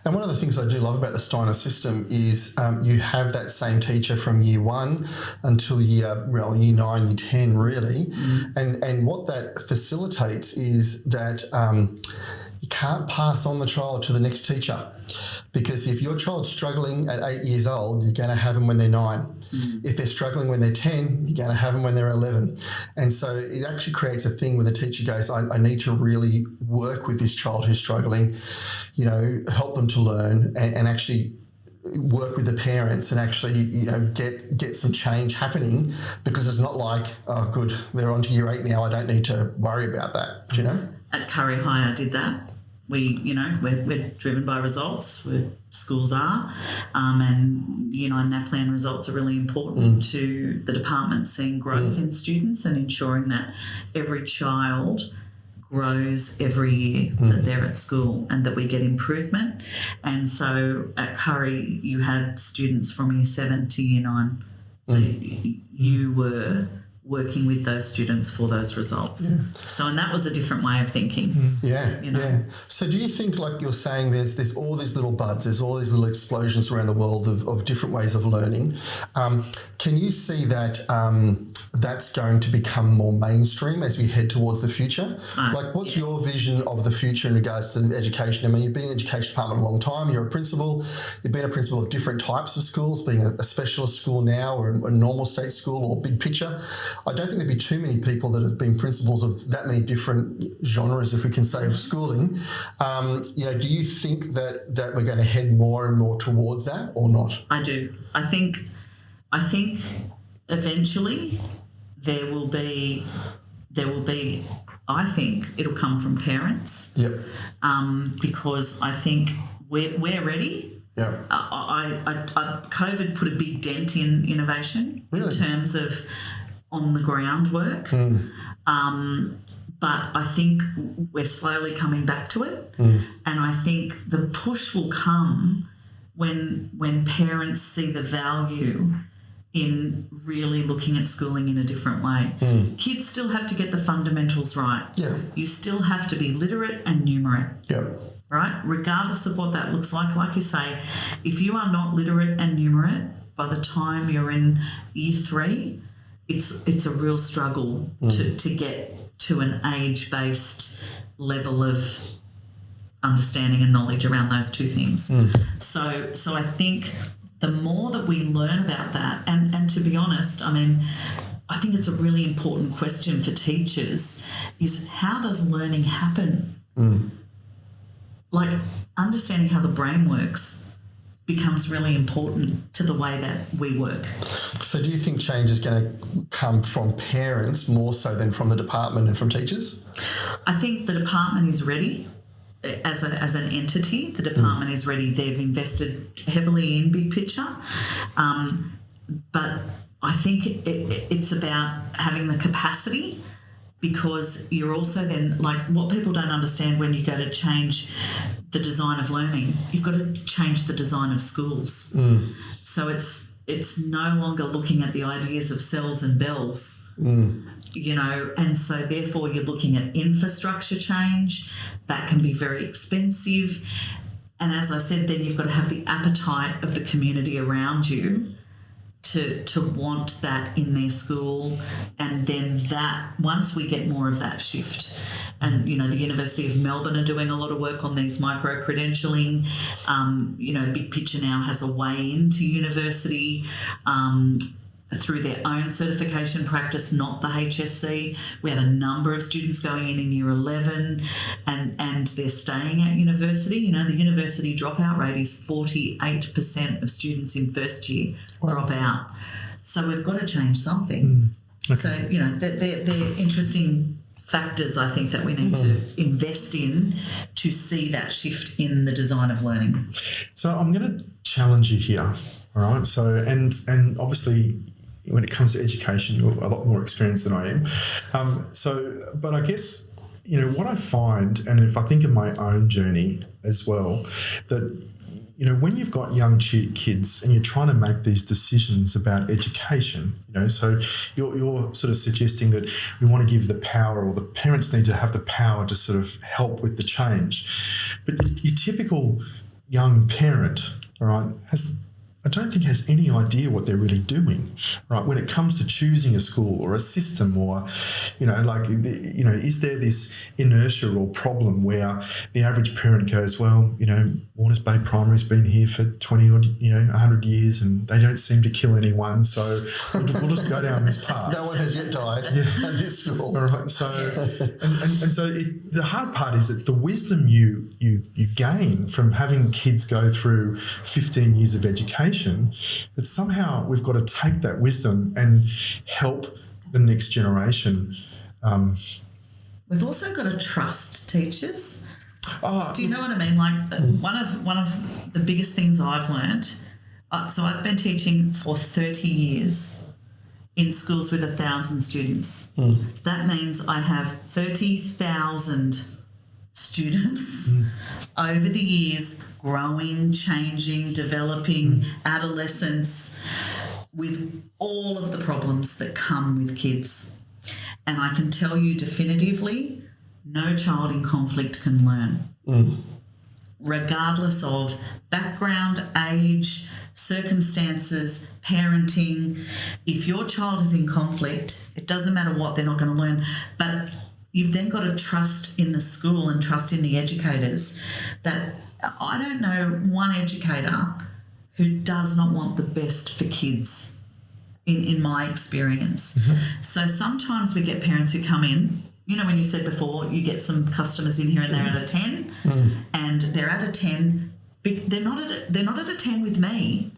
And one of the things I do love about the Steiner system is you have that same teacher from year 1 until year 9, year 10, really. And what that facilitates is that you can't pass on the child to the next teacher, because if your child's struggling at 8 years old, you're going to have them when they're 9. If they're struggling when they're 10, you're going to have them when they're 11. And so it actually creates a thing where the teacher goes, I need to really work with this child who's struggling, help them to learn and actually work with the parents and actually, get some change happening, because it's not like, oh, good, they're on to year 8 now, I don't need to worry about that, At Curry High, I did that. We're driven by results, where schools are, and NAPLAN results are really important to the department, seeing growth in students and ensuring that every child grows every year that they're at school and that we get improvement. And so at Curry, you had students from year 7 to year 9. So you were working with those students for those results. So, and that was a different way of thinking. Yeah. So do you think, like you're saying, there's all these little buds, there's all these little explosions around the world of different ways of learning. Can you see that that's going to become more mainstream as we head towards the future? What's your vision of the future in regards to education? I mean, you've been in the education department a long time, you're a principal, you've been a principal of different types of schools, being a specialist school now or a normal state school or Big Picture. I don't think there'd be too many people that have been principals of that many different genres, if we can say, of schooling. Do you think that we're going to head more and more towards that, or not? I do. I think eventually there will be. I think it'll come from parents. Yep. Because I think we're ready. Yeah. COVID put a big dent in innovation in terms of on the ground work. But I think we're slowly coming back to it. And I think the push will come when parents see the value in really looking at schooling in a different way. Kids still have to get the fundamentals right. Yeah. You still have to be literate and numerate. Yeah. Right? Regardless of what that looks like you say, if you are not literate and numerate by the time you're in year 3, it's a real struggle to get to an age-based level of understanding and knowledge around those two things. So I think the more that we learn about that, and to be honest, I mean, I think it's a really important question for teachers, is how does learning happen? Like, understanding how the brain works becomes really important to the way that we work. So do you think change is going to come from parents more so than from the department and from teachers? I think the department is ready. As an entity, the department is ready. They've invested heavily in big picture. But I think it's about having the capacity, because you're also then, like, what people don't understand when you go to change the design of learning, you've got to change the design of schools. So it's no longer looking at the ideas of cells and bells. And so therefore you're looking at infrastructure change. That can be very expensive. And as I said, then you've got to have the appetite of the community around you to want that in their school. And then that, once we get more of that shift, and, the University of Melbourne are doing a lot of work on these micro-credentialing. Big Picture now has a way into university through their own certification practice, not the HSC. We have a number of students going in year 11 and they're staying at university. The university dropout rate is 48% of students in first year drop out. So we've got to change something. Okay. So, they're interesting factors, I think, that we need to invest in to see that shift in the design of learning. So I'm going to challenge you here, all right? So, and obviously, when it comes to education, you're a lot more experienced than I am. But I guess, what I find, and if I think of my own journey as well, that, when you've got young kids and you're trying to make these decisions about education, so you're sort of suggesting that we want to give the power, or the parents need to have the power to sort of help with the change. But your typical young parent, all right, I don't think has any idea what they're really doing, right? When it comes to choosing a school or a system, or, is there this inertia or problem where the average parent goes, well, Warners Bay Primary's been here for 20 or 100 years and they don't seem to kill anyone, so we'll just go down this path. No one has yet died at this school. All right. So, and so the hard part is it's the wisdom you gain from having kids go through 15 years of education, that somehow we've got to take that wisdom and help the next generation. We've also got to trust teachers. Do you know what I mean? Like, one of the biggest things I've learned. So I've been teaching for 30 years in schools with 1,000 students. That means I have 30,000 students over the years, growing, changing, developing, adolescence, with all of the problems that come with kids. And I can tell you definitively, no child in conflict can learn. Regardless of background, age, circumstances, parenting. If your child is in conflict, it doesn't matter what, they're not going to learn. But you've then got to trust in the school and trust in the educators. That I don't know one educator who does not want the best for kids. in my experience. So sometimes we get parents who come in, you know, when you said before, you get some customers in here and they're at a 10 and they're at a 10. They're not at a 10 with me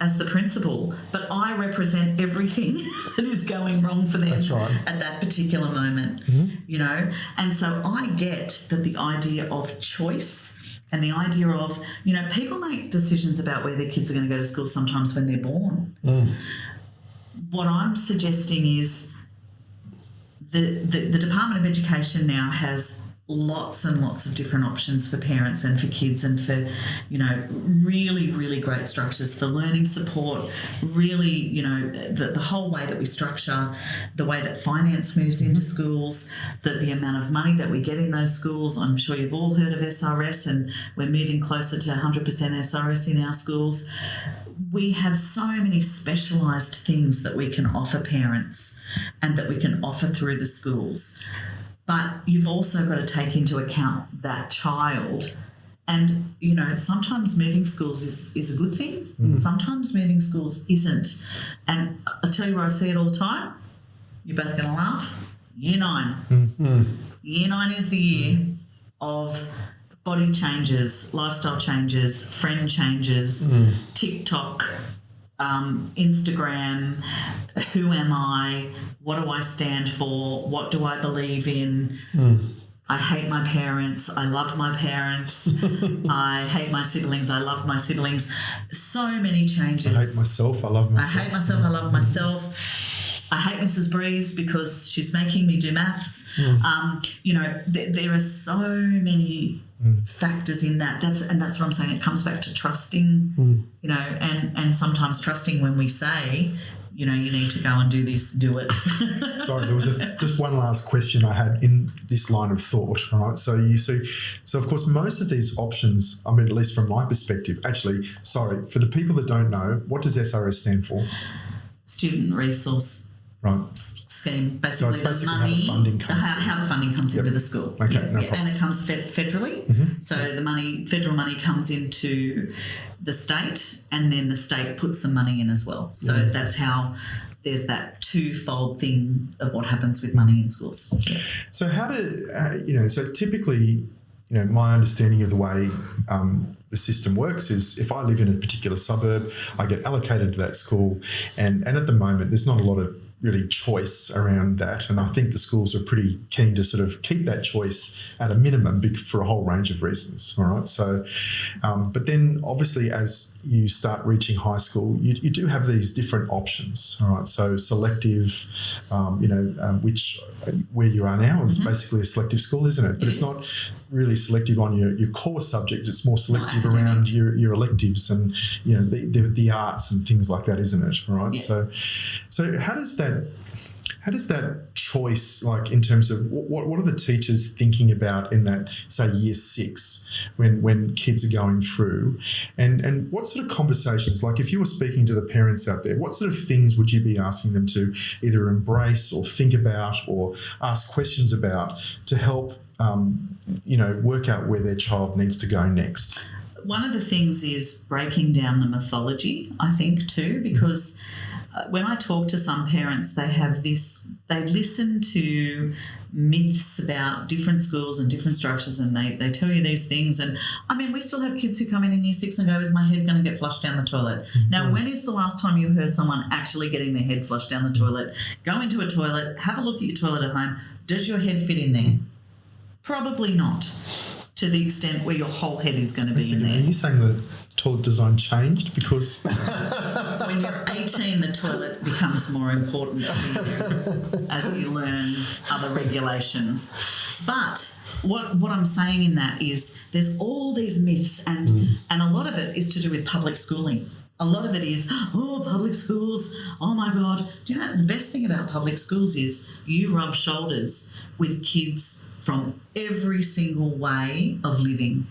as the principal, but I represent everything that is going wrong for them at that particular moment, you know. And so I get that the idea of choice and the idea of, you know, people make decisions about where their kids are going to go to school sometimes when they're born. What I'm suggesting is the Department of Education now has lots and lots of different options for parents and for kids, and for, you know, really, really great structures for learning support, really, you know, the whole way that we structure, the way that finance moves into schools, the amount of money that we get in those schools. I'm sure you've all heard of SRS, and we're moving closer to 100% SRS in our schools. We have so many specialised things that we can offer parents and that we can offer through the schools. But you've also got to take into account that child. And, you know, sometimes moving schools is a good thing. Sometimes moving schools isn't. And I'll tell you where I see it all the time. You're both going to laugh. Year 9. Year 9 is the year of body changes, lifestyle changes, friend changes, TikTok, Instagram, who am I, what do I stand for, what do I believe in, I hate my parents, I love my parents, I hate my siblings, I love my siblings. So many changes. I hate myself, I love myself. I hate myself, I love myself. I hate Mrs. Breeze because she's making me do maths. You know, there are so many factors in that. That's what I'm saying. It comes back to trusting, you know, and sometimes trusting when we say, you know, you need to go and do this, do it. Sorry, there was just one last question I had in this line of thought. All right, so you see, so of course most of these options, I mean, at least from my perspective, actually, sorry, for the people that don't know, what does SRS stand for? Student Resource Scheme. Basically, so it's basically the money, how the funding comes how the funding comes into the school. Okay, no problems. And it comes federally. So the federal money comes into the state, and then the state puts some money in as well. So that's how there's that twofold thing of what happens with money in schools. So how do you know? So typically, you know, my understanding of the way the system works is if I live in a particular suburb, I get allocated to that school, and at the moment there's not a lot of really choice around that, and I think the schools are pretty keen to sort of keep that choice at a minimum for a whole range of reasons. All right, so but then obviously as you start reaching high school, you do have these different options. All right, so selective, which where you are now is basically a selective school, isn't it? But it's not really selective on your core subjects. It's more selective around your electives and, you know, the arts and things like that, isn't it? All right. Yeah. So how does that choice, like in terms of what are the teachers thinking about in that, say, year 6 when kids are going through, and what sort of conversations, like if you were speaking to the parents out there, what sort of things would you be asking them to either embrace or think about or ask questions about to help work out where their child needs to go next? One of the things is breaking down the mythology, I think, too, because when I talk to some parents, they listen to myths about different schools and different structures, and they tell you these things. And I mean, we still have kids who come in year 6 and go, is my head going to get flushed down the toilet? Now, when is the last time you heard someone actually getting their head flushed down the toilet? Go into a toilet, have a look at your toilet at home. Does your head fit in there? Probably not, to the extent where your whole head is going to be in there. Are you saying the toilet design changed because... When you're 18, the toilet becomes more important for you as you learn other regulations. But what I'm saying in that is there's all these myths, and a lot of it is to do with public schooling. A lot of it is, public schools, oh my God. Do you know, the best thing about public schools is you rub shoulders with kids from every single way of living.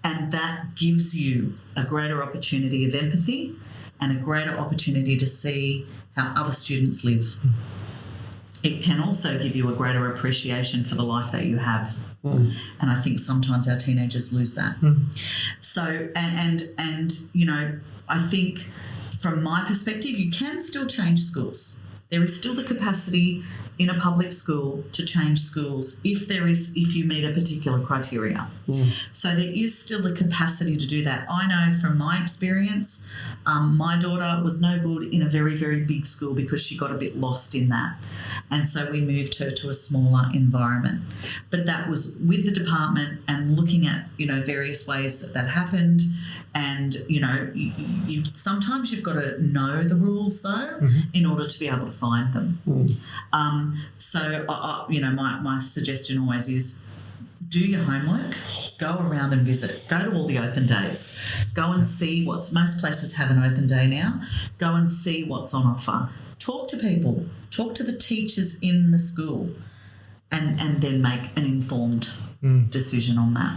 And that gives you a greater opportunity of empathy and a greater opportunity to see how other students live. It can also give you a greater appreciation for the life that you have. And I think sometimes our teenagers lose that. So, and you know, I think from my perspective, you can still change schools. There is still the capacity in a public school to change schools if you meet a particular criteria. So there is still the capacity to do that. I know from my experience, my daughter was no good in a very, very big school because she got a bit lost in that. And so we moved her to a smaller environment. But that was with the department and looking at, various ways that happened. And, you sometimes you've got to know the rules, though, in order to be able to find them. So, my suggestion always is do your homework, go around and visit, go to all the open days, go and see most places have an open day now, go and see what's on offer. Talk to people, talk to the teachers in the school and then make an informed decision on that.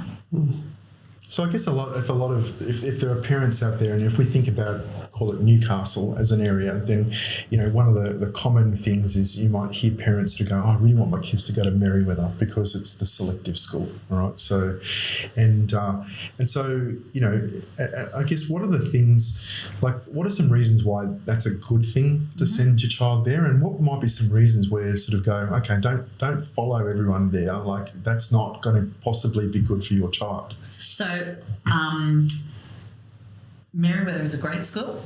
So I guess if there are parents out there, and if we think about, call it Newcastle as an area, then, one of the common things is you might hear parents who go, I really want my kids to go to Merewether because it's the selective school, all right? So, and so, I guess what are the things, what are some reasons why that's a good thing to send your child there, and what might be some reasons where you sort of go, okay, don't follow everyone there, that's not going to possibly be good for your child. So, Merewether is a great school,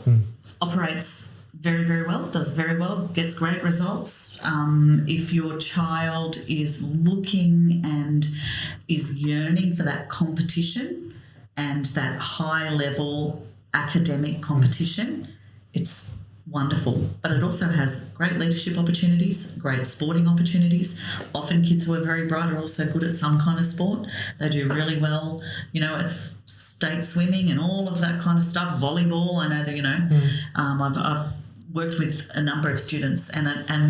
operates very, very well, does very well, gets great results. If your child is looking and is yearning for that competition and that high-level academic competition, it's wonderful. But it also has great leadership opportunities, great sporting opportunities. Often kids who are very bright are also good at some kind of sport. They do really well, at state swimming and all of that kind of stuff. Volleyball, I know that, I've worked with a number of students and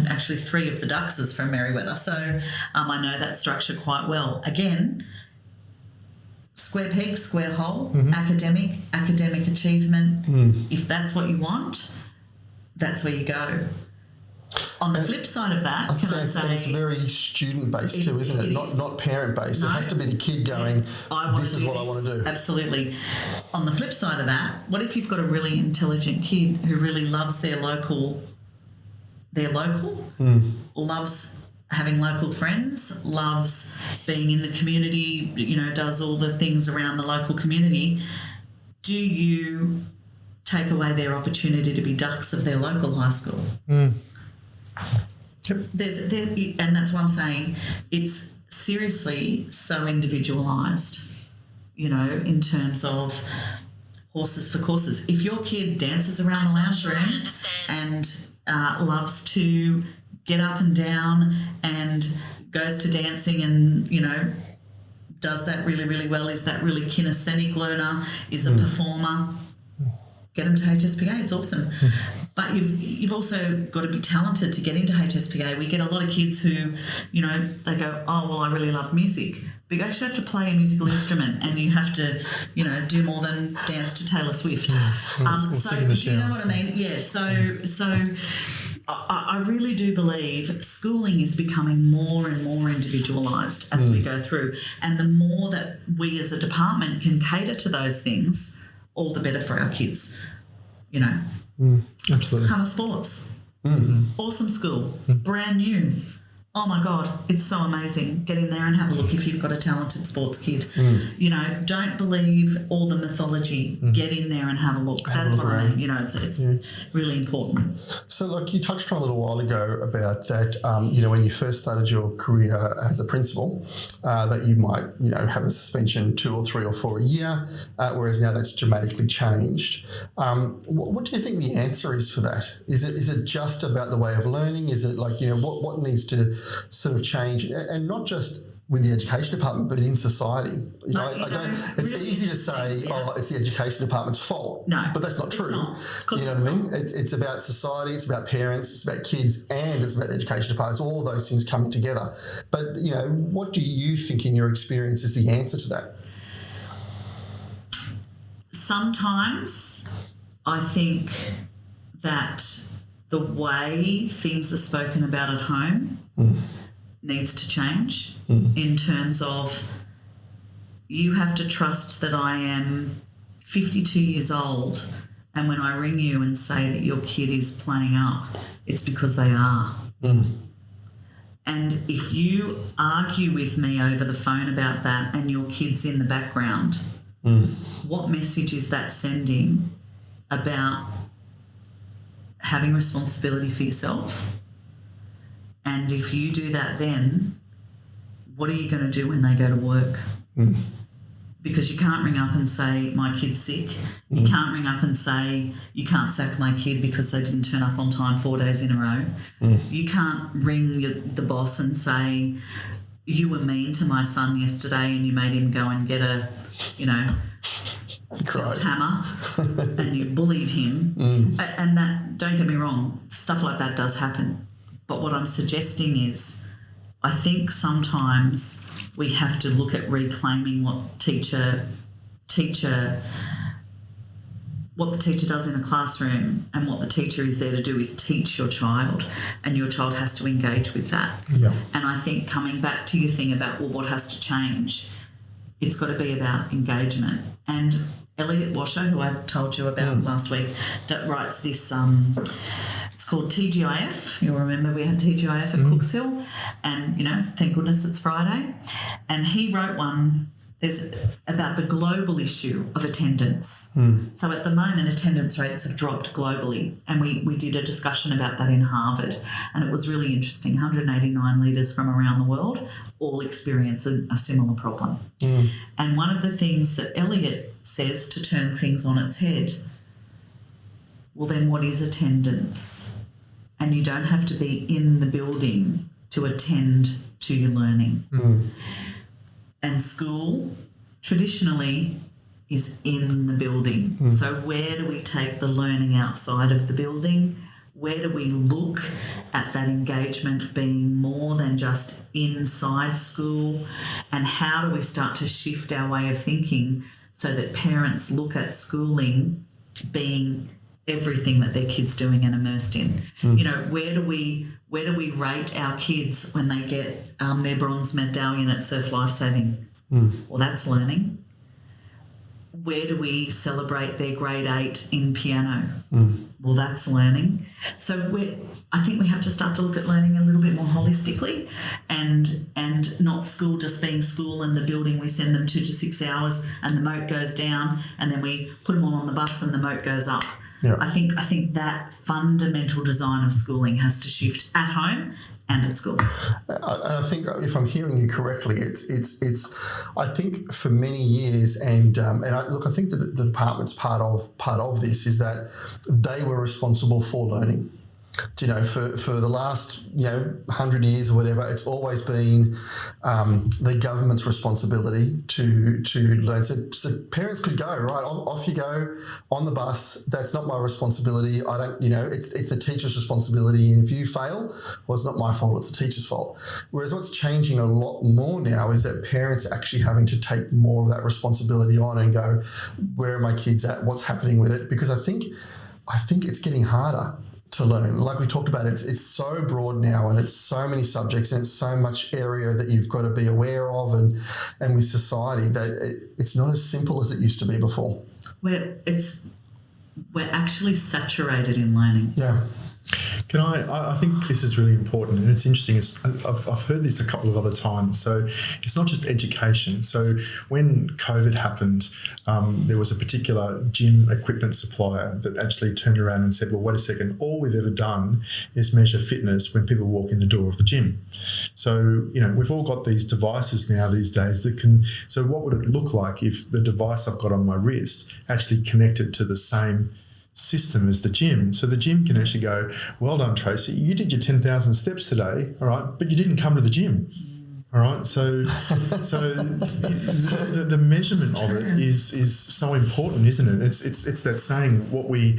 actually 3 of the Duxes from Merewether. So I know that structure quite well. Again, square peg, square hole, academic achievement. If that's what you want, that's where you go. On the flip side of that, it's very student-based too, isn't it? Not parent-based. No, it has to be the kid going, this is what I want to do. Absolutely. On the flip side of that, what if you've got a really intelligent kid who really loves their local, loves having local friends, loves being in the community, does all the things around the local community? Do you take away their opportunity to be ducks of their local high school? Yep. And that's what I'm saying. It's seriously so individualised, in terms of horses for courses. If your kid dances around the lounge room and loves to get up and down and goes to dancing and, does that really, really well, is that really kinesthetic learner, is a performer, get them to HSPA. It's awesome. But you've also got to be talented to get into HSPA. We get a lot of kids who, they go, oh, well, I really love music. But you actually have to play a musical instrument and you have to, do more than dance to Taylor Swift. So do you know what I mean? Yeah, so I really do believe schooling is becoming more and more individualised as we go through. And the more that we as a department can cater to those things, all the better for our kids, Absolutely. Hunter Sports, awesome school, brand new. Oh my God, it's so amazing. Get in there and have a look if you've got a talented sports kid. Don't believe all the mythology. Get in there and have a look. That's what I mean. It's really important. So, you touched on a little while ago about that, when you first started your career as a principal, that you might, have a suspension 2 or 3 or 4 a year, whereas now that's dramatically changed. What do you think the answer is for that? Is it just about the way of learning? Is it what needs to sort of change, and not just with the education department, but in society? It's easy to say, it's the education department's fault. No, but that's not true. It's not. You know what I mean? It's about society, it's about parents, it's about kids, and it's about the education department. It's all of those things coming together. But, what do you think in your experience is the answer to that? Sometimes I think that the way things are spoken about at home needs to change in terms of you have to trust that I am 52 years old And when I ring you and say that your kid is playing up, it's because they are. And if you argue with me over the phone about that and your kid's in the background, what message is that sending about having responsibility for yourself? And if you do that then, what are you going to do when they go to work? Because you can't ring up and say, my kid's sick. You can't ring up and say, you can't sack my kid because they didn't turn up on time 4 days in a row. You can't ring the boss and say, you were mean to my son yesterday and you made him go and get a, felt hammer and you bullied him. And that, don't get me wrong, stuff like that does happen. But what I'm suggesting is, I think sometimes we have to look at reclaiming what the teacher does in a classroom, and what the teacher is there to do is teach your child, and your child has to engage with that. And I think coming back to your thing about, well, what has to change, it's got to be about engagement. And Elliot Washer, who I told you about last week, writes this, it's called TGIF. You'll remember we had TGIF at Cookshill, and, thank goodness it's Friday. And he wrote one, there's about the global issue of attendance. So at the moment, attendance rates have dropped globally, and we did a discussion about that in Harvard, and it was really interesting. 189 leaders from around the world all experience a similar problem. And one of the things that Elliot says to turn things on its head, well, then what is attendance? And you don't have to be in the building to attend to your learning. And school traditionally is in the building. So where do we take the learning outside of the building? Where do we look at that engagement being more than just inside school? And how do we start to shift our way of thinking so that parents look at schooling being everything that their kid's doing and immersed in? Where do we rate our kids when they get their bronze medallion at surf lifesaving? Well, that's learning. Where do we celebrate their grade 8 in piano? Well, that's learning. So I think we have to start to look at learning a little bit more holistically, and not school just being school and the building we send them 2 to 6 hours and the moat goes down, and then we put them all on the bus and the moat goes up. I think that fundamental design of schooling has to shift at home and at school. And I think, if I'm hearing you correctly, it's I think for many years, and I think that the department's part of this is that they were responsible for learning. For the last 100 years or whatever, it's always been the government's responsibility to learn. So parents could go, right, off you go on the bus. That's not my responsibility. I don't, it's the teacher's responsibility. And if you fail, well, it's not my fault. It's the teacher's fault. Whereas what's changing a lot more now is that parents are actually having to take more of that responsibility on and go, where are my kids at? What's happening with it? Because I think it's getting harder to learn. Like we talked about, it's so broad now, and it's so many subjects, and it's so much area that you've got to be aware of, and with society, that it's not as simple as it used to be before. We're actually saturated in learning. Yeah. I think this is really important, and it's interesting. I've heard this a couple of other times. So it's not just education. So when COVID happened, there was a particular gym equipment supplier that actually turned around and said, well, wait a second, all we've ever done is measure fitness when people walk in the door of the gym. So, we've all got these devices now these days that can, so what would it look like if the device I've got on my wrist actually connected to the same system as the gym? So the gym can actually go, well done, Tracey, you did your 10,000 steps today, all right, but you didn't come to the gym. All right, so the measurement of it is so important, isn't it? It's that saying, what we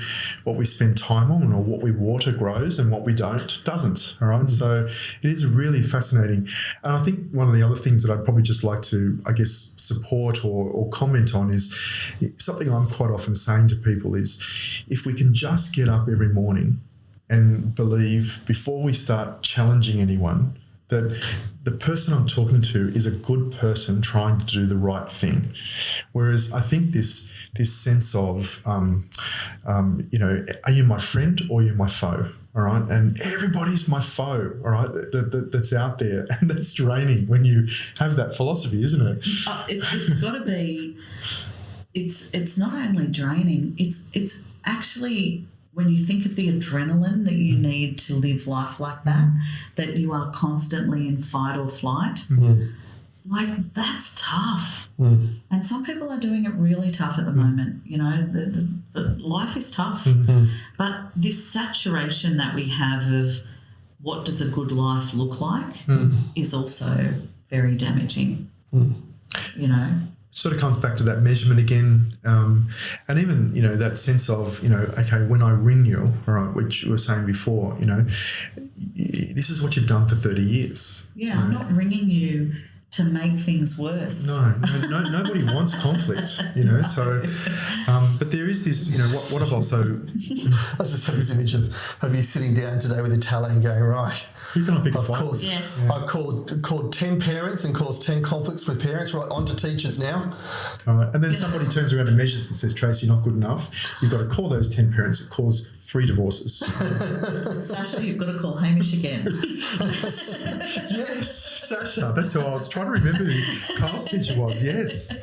spend time on, or what we water grows, and what we don't doesn't. All right, so it is really fascinating, and I think one of the other things that I'd probably just like to, I guess, support or comment on is something I'm quite often saying to people is, if we can just get up every morning and believe, before we start challenging anyone, that the person I'm talking to is a good person trying to do the right thing. Whereas I think this sense of, you know, are you my friend or are you my foe? All right, and everybody's my foe. All right, that's out there, and that's draining when you have that philosophy, isn't it? It's got to be. It's not only draining. It's actually, when you think of the adrenaline that you need to live life like that you are constantly in fight or flight. Like, that's tough. And some people are doing it really tough at the moment. You know, the life is tough. But this saturation that we have of what does a good life look like is also very damaging, you know. Sort of comes back to that measurement again, and even, you know, that sense of, you know, okay, when I ring you, all right, which you were saying before, you know, this is what you've done for 30 years. Yeah, I'm not ringing you to make things worse. No, nobody wants conflict, you know. So, but there is this, you know, what I've also. I just have this image of you sitting down today with a tally and going, right, who can I pick a fight? Yes. I've called 10 parents and caused 10 conflicts with parents, right, on to teachers now. All right. And then somebody turns around and measures and says, Tracey, you're not good enough. You've got to call those 10 parents that caused 3 divorces. Sasha, you've got to call Hamish again. Yes, Sasha. That's who I was trying to remember who Carl's teacher was. Yes.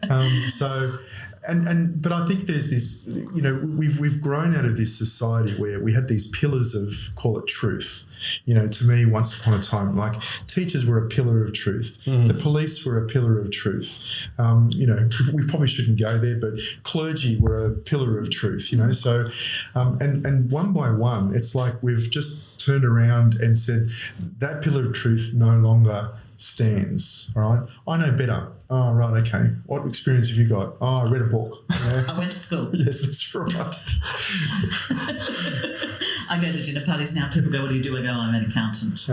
But I think there's this, you know, we've grown out of this society where we had these pillars of, call it truth. You know, to me, once upon a time, like, teachers were a pillar of truth. The police were a pillar of truth. You know, we probably shouldn't go there, but clergy were a pillar of truth, you know. So, and one by one, it's like we've just turned around and said that pillar of truth no longer stands, all right? I know better. Oh, right, okay. What experience have you got? Oh, I read a book. Yeah. I went to school. Yes, that's right. I go to dinner parties now. People go, what do you do? I go, I'm an accountant.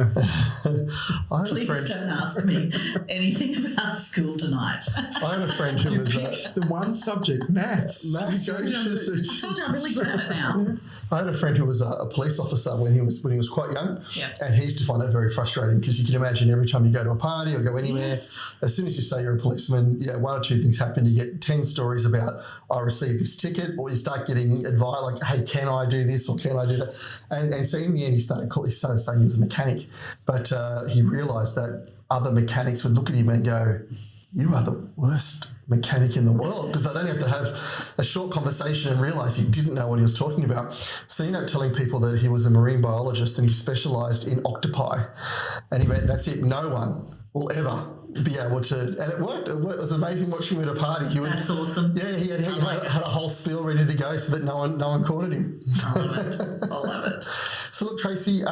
Please don't ask me anything about school tonight. I had a friend who was the one subject, maths. I told you I'm really good at it now. Yeah. I had a friend who was a police officer when he was quite young, and he used to find that very frustrating, because you can imagine every time you go to a party or go anywhere, as soon as you say you're a policeman, you know, one or two things happen. You get 10 stories about, I received this ticket, or you start getting advice like, hey, can I do this or can I do that? And so in the end, he started saying he was a mechanic, but he realised that other mechanics would look at him and go, you are the worst mechanic in the world, because they'd only have to have a short conversation and realise he didn't know what he was talking about. So he ended up telling people that he was a marine biologist and he specialised in octopi. And he went, that's it, no one will ever be able to, and it worked. It was amazing watching him at a party. That's awesome. Yeah, he had a whole spiel ready to go so that no one cornered him. I love it. I love it. So look, Tracey,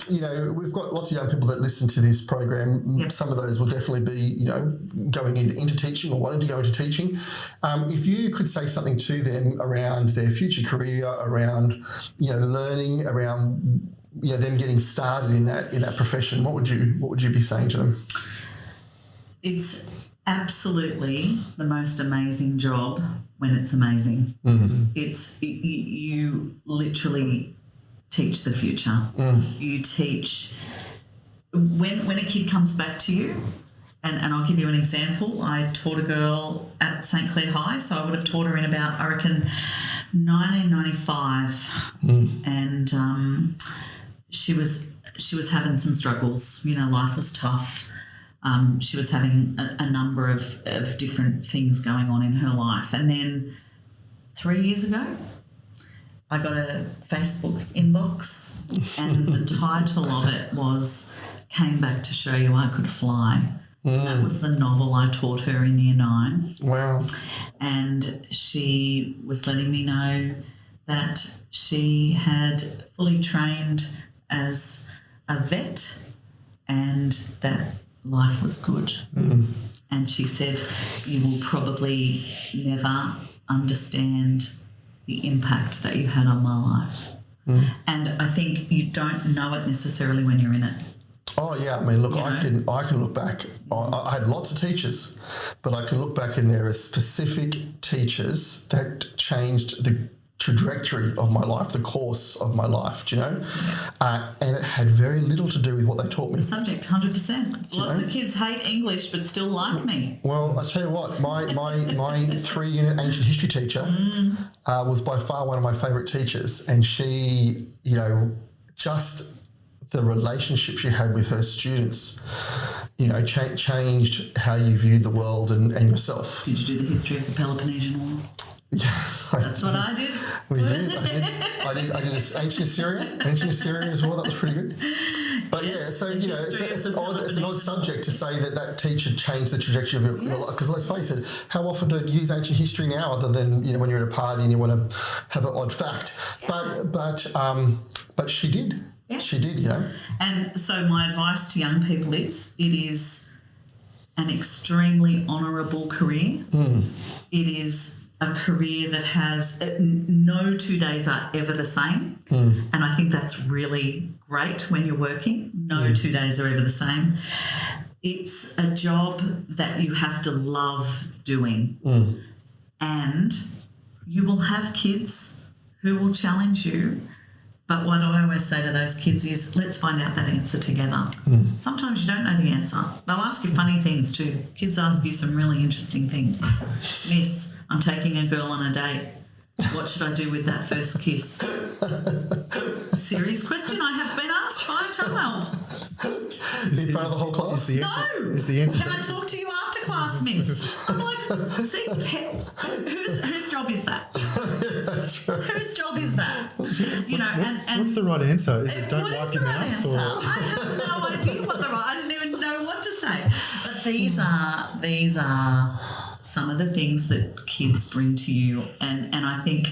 you know, we've got lots of young people that listen to this program. Yep. Some of those will definitely be, you know, going either into teaching or wanting to go into teaching. If you could say something to them around their future career, around, you know, learning, around, you know, them getting started in that profession, what would you be saying to them? It's absolutely the most amazing job when it's amazing. You literally teach the future. You teach when a kid comes back to you, and I'll give you an example. I taught a girl at St. Clair High, so I would have taught her in about, I reckon, 1995, and she was having some struggles. You know, life was tough. She was having a number of different things going on in her life. And then 3 years ago, I got a Facebook inbox, and the title of it was Came Back to Show You I Could Fly. That was the novel I taught her in Year 9. Wow. And she was letting me know that she had fully trained as a vet and that life was good. And she said, you will probably never understand the impact that you had on my life. And I think you don't know it necessarily when you're in it. Oh yeah, I mean, look, You know? I can look back. I had lots of teachers, but I can look back and there are specific teachers that changed the trajectory of my life, the course of my life, do you know? And it had very little to do with what they taught me. The subject, 100%. Lots know? of kids hate English but still like me. Well, I tell you what, my 3-unit ancient history teacher was by far one of my favourite teachers, and she, you know, just the relationship she had with her students, you know, changed how you viewed the world and yourself. Did you do the history of the Peloponnesian War? Yeah, That's what I did. We did. I did ancient Assyrian as well. That was pretty good. But yeah, so you know, it's an odd subject to say that teacher changed the trajectory of your life. Because let's face it, how often do you use ancient history now, other than, you know, when you're at a party and you want to have an odd fact? But she did. Yeah. She did, you know. And so my advice to young people is, it is an extremely honourable career. It is a career that has no 2 days are ever the same. And I think that's really great when you're working. No 2 days are ever the same. It's a job that you have to love doing. And you will have kids who will challenge you. But what I always say to those kids is, let's find out that answer together. Sometimes you don't know the answer. They'll ask you funny things too. Kids ask you some really interesting things. Miss, I'm taking a girl on a date. What should I do with that first kiss? Serious question I have been asked by a child. In front of the whole class? Is the answer Can I talk to you after class, miss? I'm like, see, whose job is that? That's right. Whose job is that? You know, what's the right answer? Is it don't what wipe is your the right mouth? answer? Or? I have no idea what the right. I didn't even know what to say. But these are some of the things that kids bring to you, and I think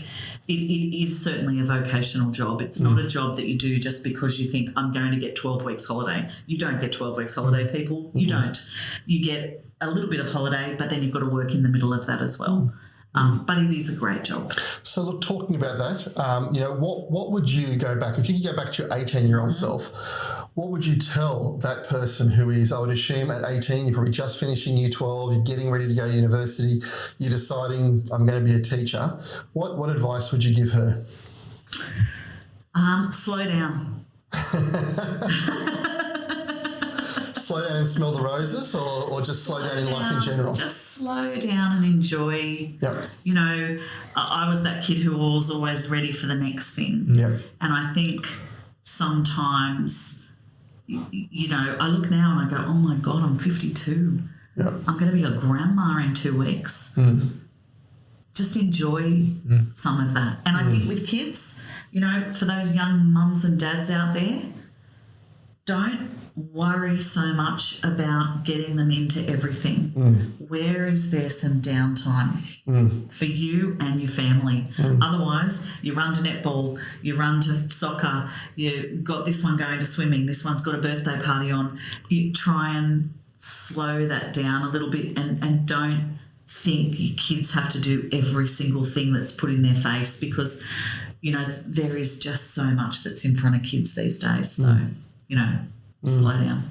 it is certainly a vocational job. It's not a job that you do just because you think, I'm going to get 12 weeks holiday. You don't get 12 weeks holiday, people. You don't. You get a little bit of holiday, but then you've got to work in the middle of that as well. But it is a great job. So, look, talking about that, you know, what would you go back, if you could go back to your 18-year-old self, what would you tell that person who is, I would assume at 18, you're probably just finishing year 12, you're getting ready to go to university, you're deciding, I'm going to be a teacher. What advice would you give her? Slow down. Slow down and smell the roses, or just slow down in life in general? Just slow down and enjoy. Yep. You know, I was that kid who was always ready for the next thing. Yep. And I think sometimes, you know, I look now and I go, oh my God, I'm 52. Yep. I'm going to be a grandma in 2 weeks. Just enjoy some of that. And I think with kids, you know, for those young mums and dads out there, don't worry so much about getting them into everything. Where is there some downtime for you and your family? Otherwise, you run to netball, you run to soccer, you got this one going to swimming, this one's got a birthday party on. You try and slow that down a little bit and don't think your kids have to do every single thing that's put in their face, because, you know, there is just so much that's in front of kids these days. So, you know, slow down.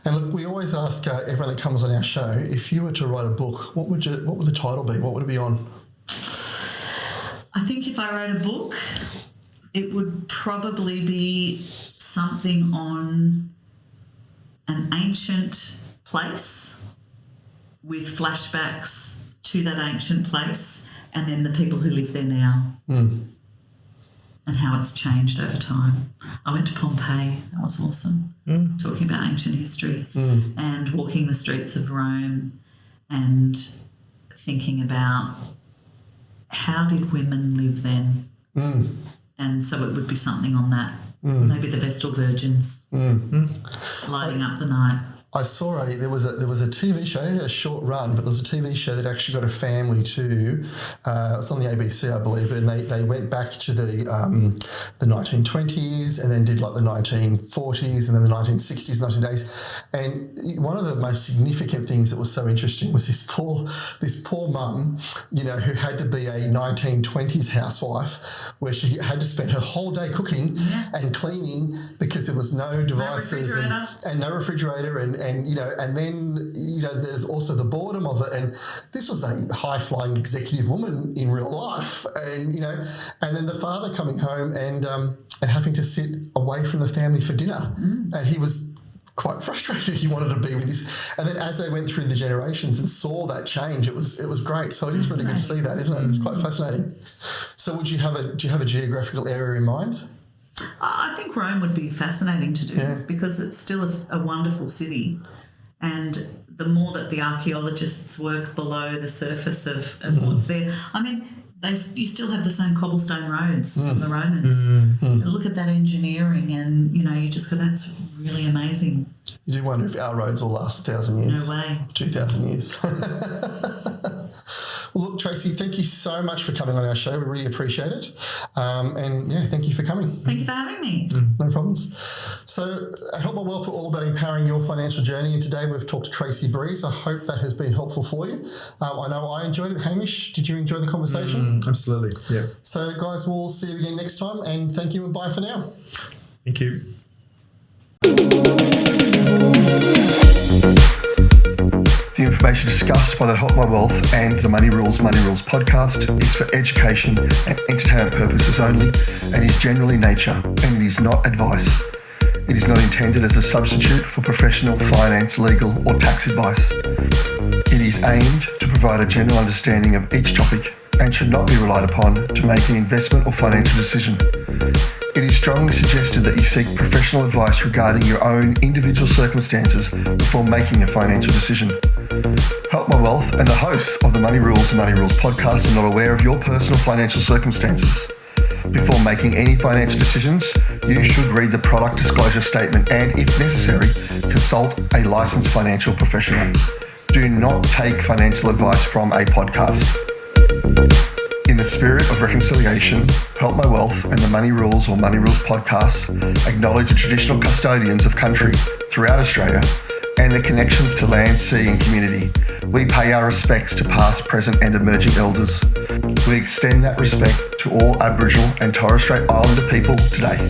And look, we always ask everyone that comes on our show, if you were to write a book, what would the title be? What would it be on? I think if I wrote a book, it would probably be something on an ancient place with flashbacks to that ancient place, and then the people who live there now. And how it's changed over time. I went to Pompeii. That was awesome. Talking about ancient history and walking the streets of Rome and thinking about how did women live then. And so it would be something on that. Maybe the Vestal Virgins lighting up the night. I saw there was a TV show. It had a short run, but there was a TV show that actually got a family too. It was on the ABC, I believe, and they went back to the 1920s and then did like the 1940s and then the 1960s, 1980s. And one of the most significant things that was so interesting was this poor mum, you know, who had to be a 1920s housewife, where she had to spend her whole day cooking and cleaning because there was no devices and no refrigerator and and then there's also the boredom of it. And this was a high flying executive woman in real life, and then the father coming home and having to sit away from the family for dinner, and he was quite frustrated. He wanted to be with his, and then as they went through the generations and saw that change, it was great. So it is really good to see that, isn't it? It's quite fascinating. So do you have a geographical area in mind? I think Rome would be fascinating to do because it's still a wonderful city, and the more that the archaeologists work below the surface of what's there, I mean, you still have the same cobblestone roads from the Romans. Look at that engineering, and you just go, that's really amazing. You do wonder if our roads will last 1,000 years. No way. 2,000 years. Well, look, Tracey, thank you so much for coming on our show. We really appreciate it. Thank you for coming. Thank you for having me. No problems. So, Help My Wealth are all about empowering your financial journey. And today we've talked to Tracey Breeze. I hope that has been helpful for you. I know I enjoyed it. Hamish, did you enjoy the conversation? Absolutely, yeah. So, guys, we'll see you again next time. And thank you and bye for now. Thank you. The information discussed by the Help My Wealth and the Money Rules podcast is for education and entertainment purposes only and is general in nature, and it is not advice. It is not intended as a substitute for professional finance, legal or tax advice. It is aimed to provide a general understanding of each topic and should not be relied upon to make an investment or financial decision. It is strongly suggested that you seek professional advice regarding your own individual circumstances before making a financial decision. Help My Wealth and the hosts of the Money Rules podcast are not aware of your personal financial circumstances. Before making any financial decisions, you should read the product disclosure statement and, if necessary, consult a licensed financial professional. Do not take financial advice from a podcast. In the spirit of reconciliation, Help My Wealth and the Money Rules podcasts acknowledge the traditional custodians of country throughout Australia and their connections to land, sea and community. We pay our respects to past, present and emerging elders. We extend that respect to all Aboriginal and Torres Strait Islander people today.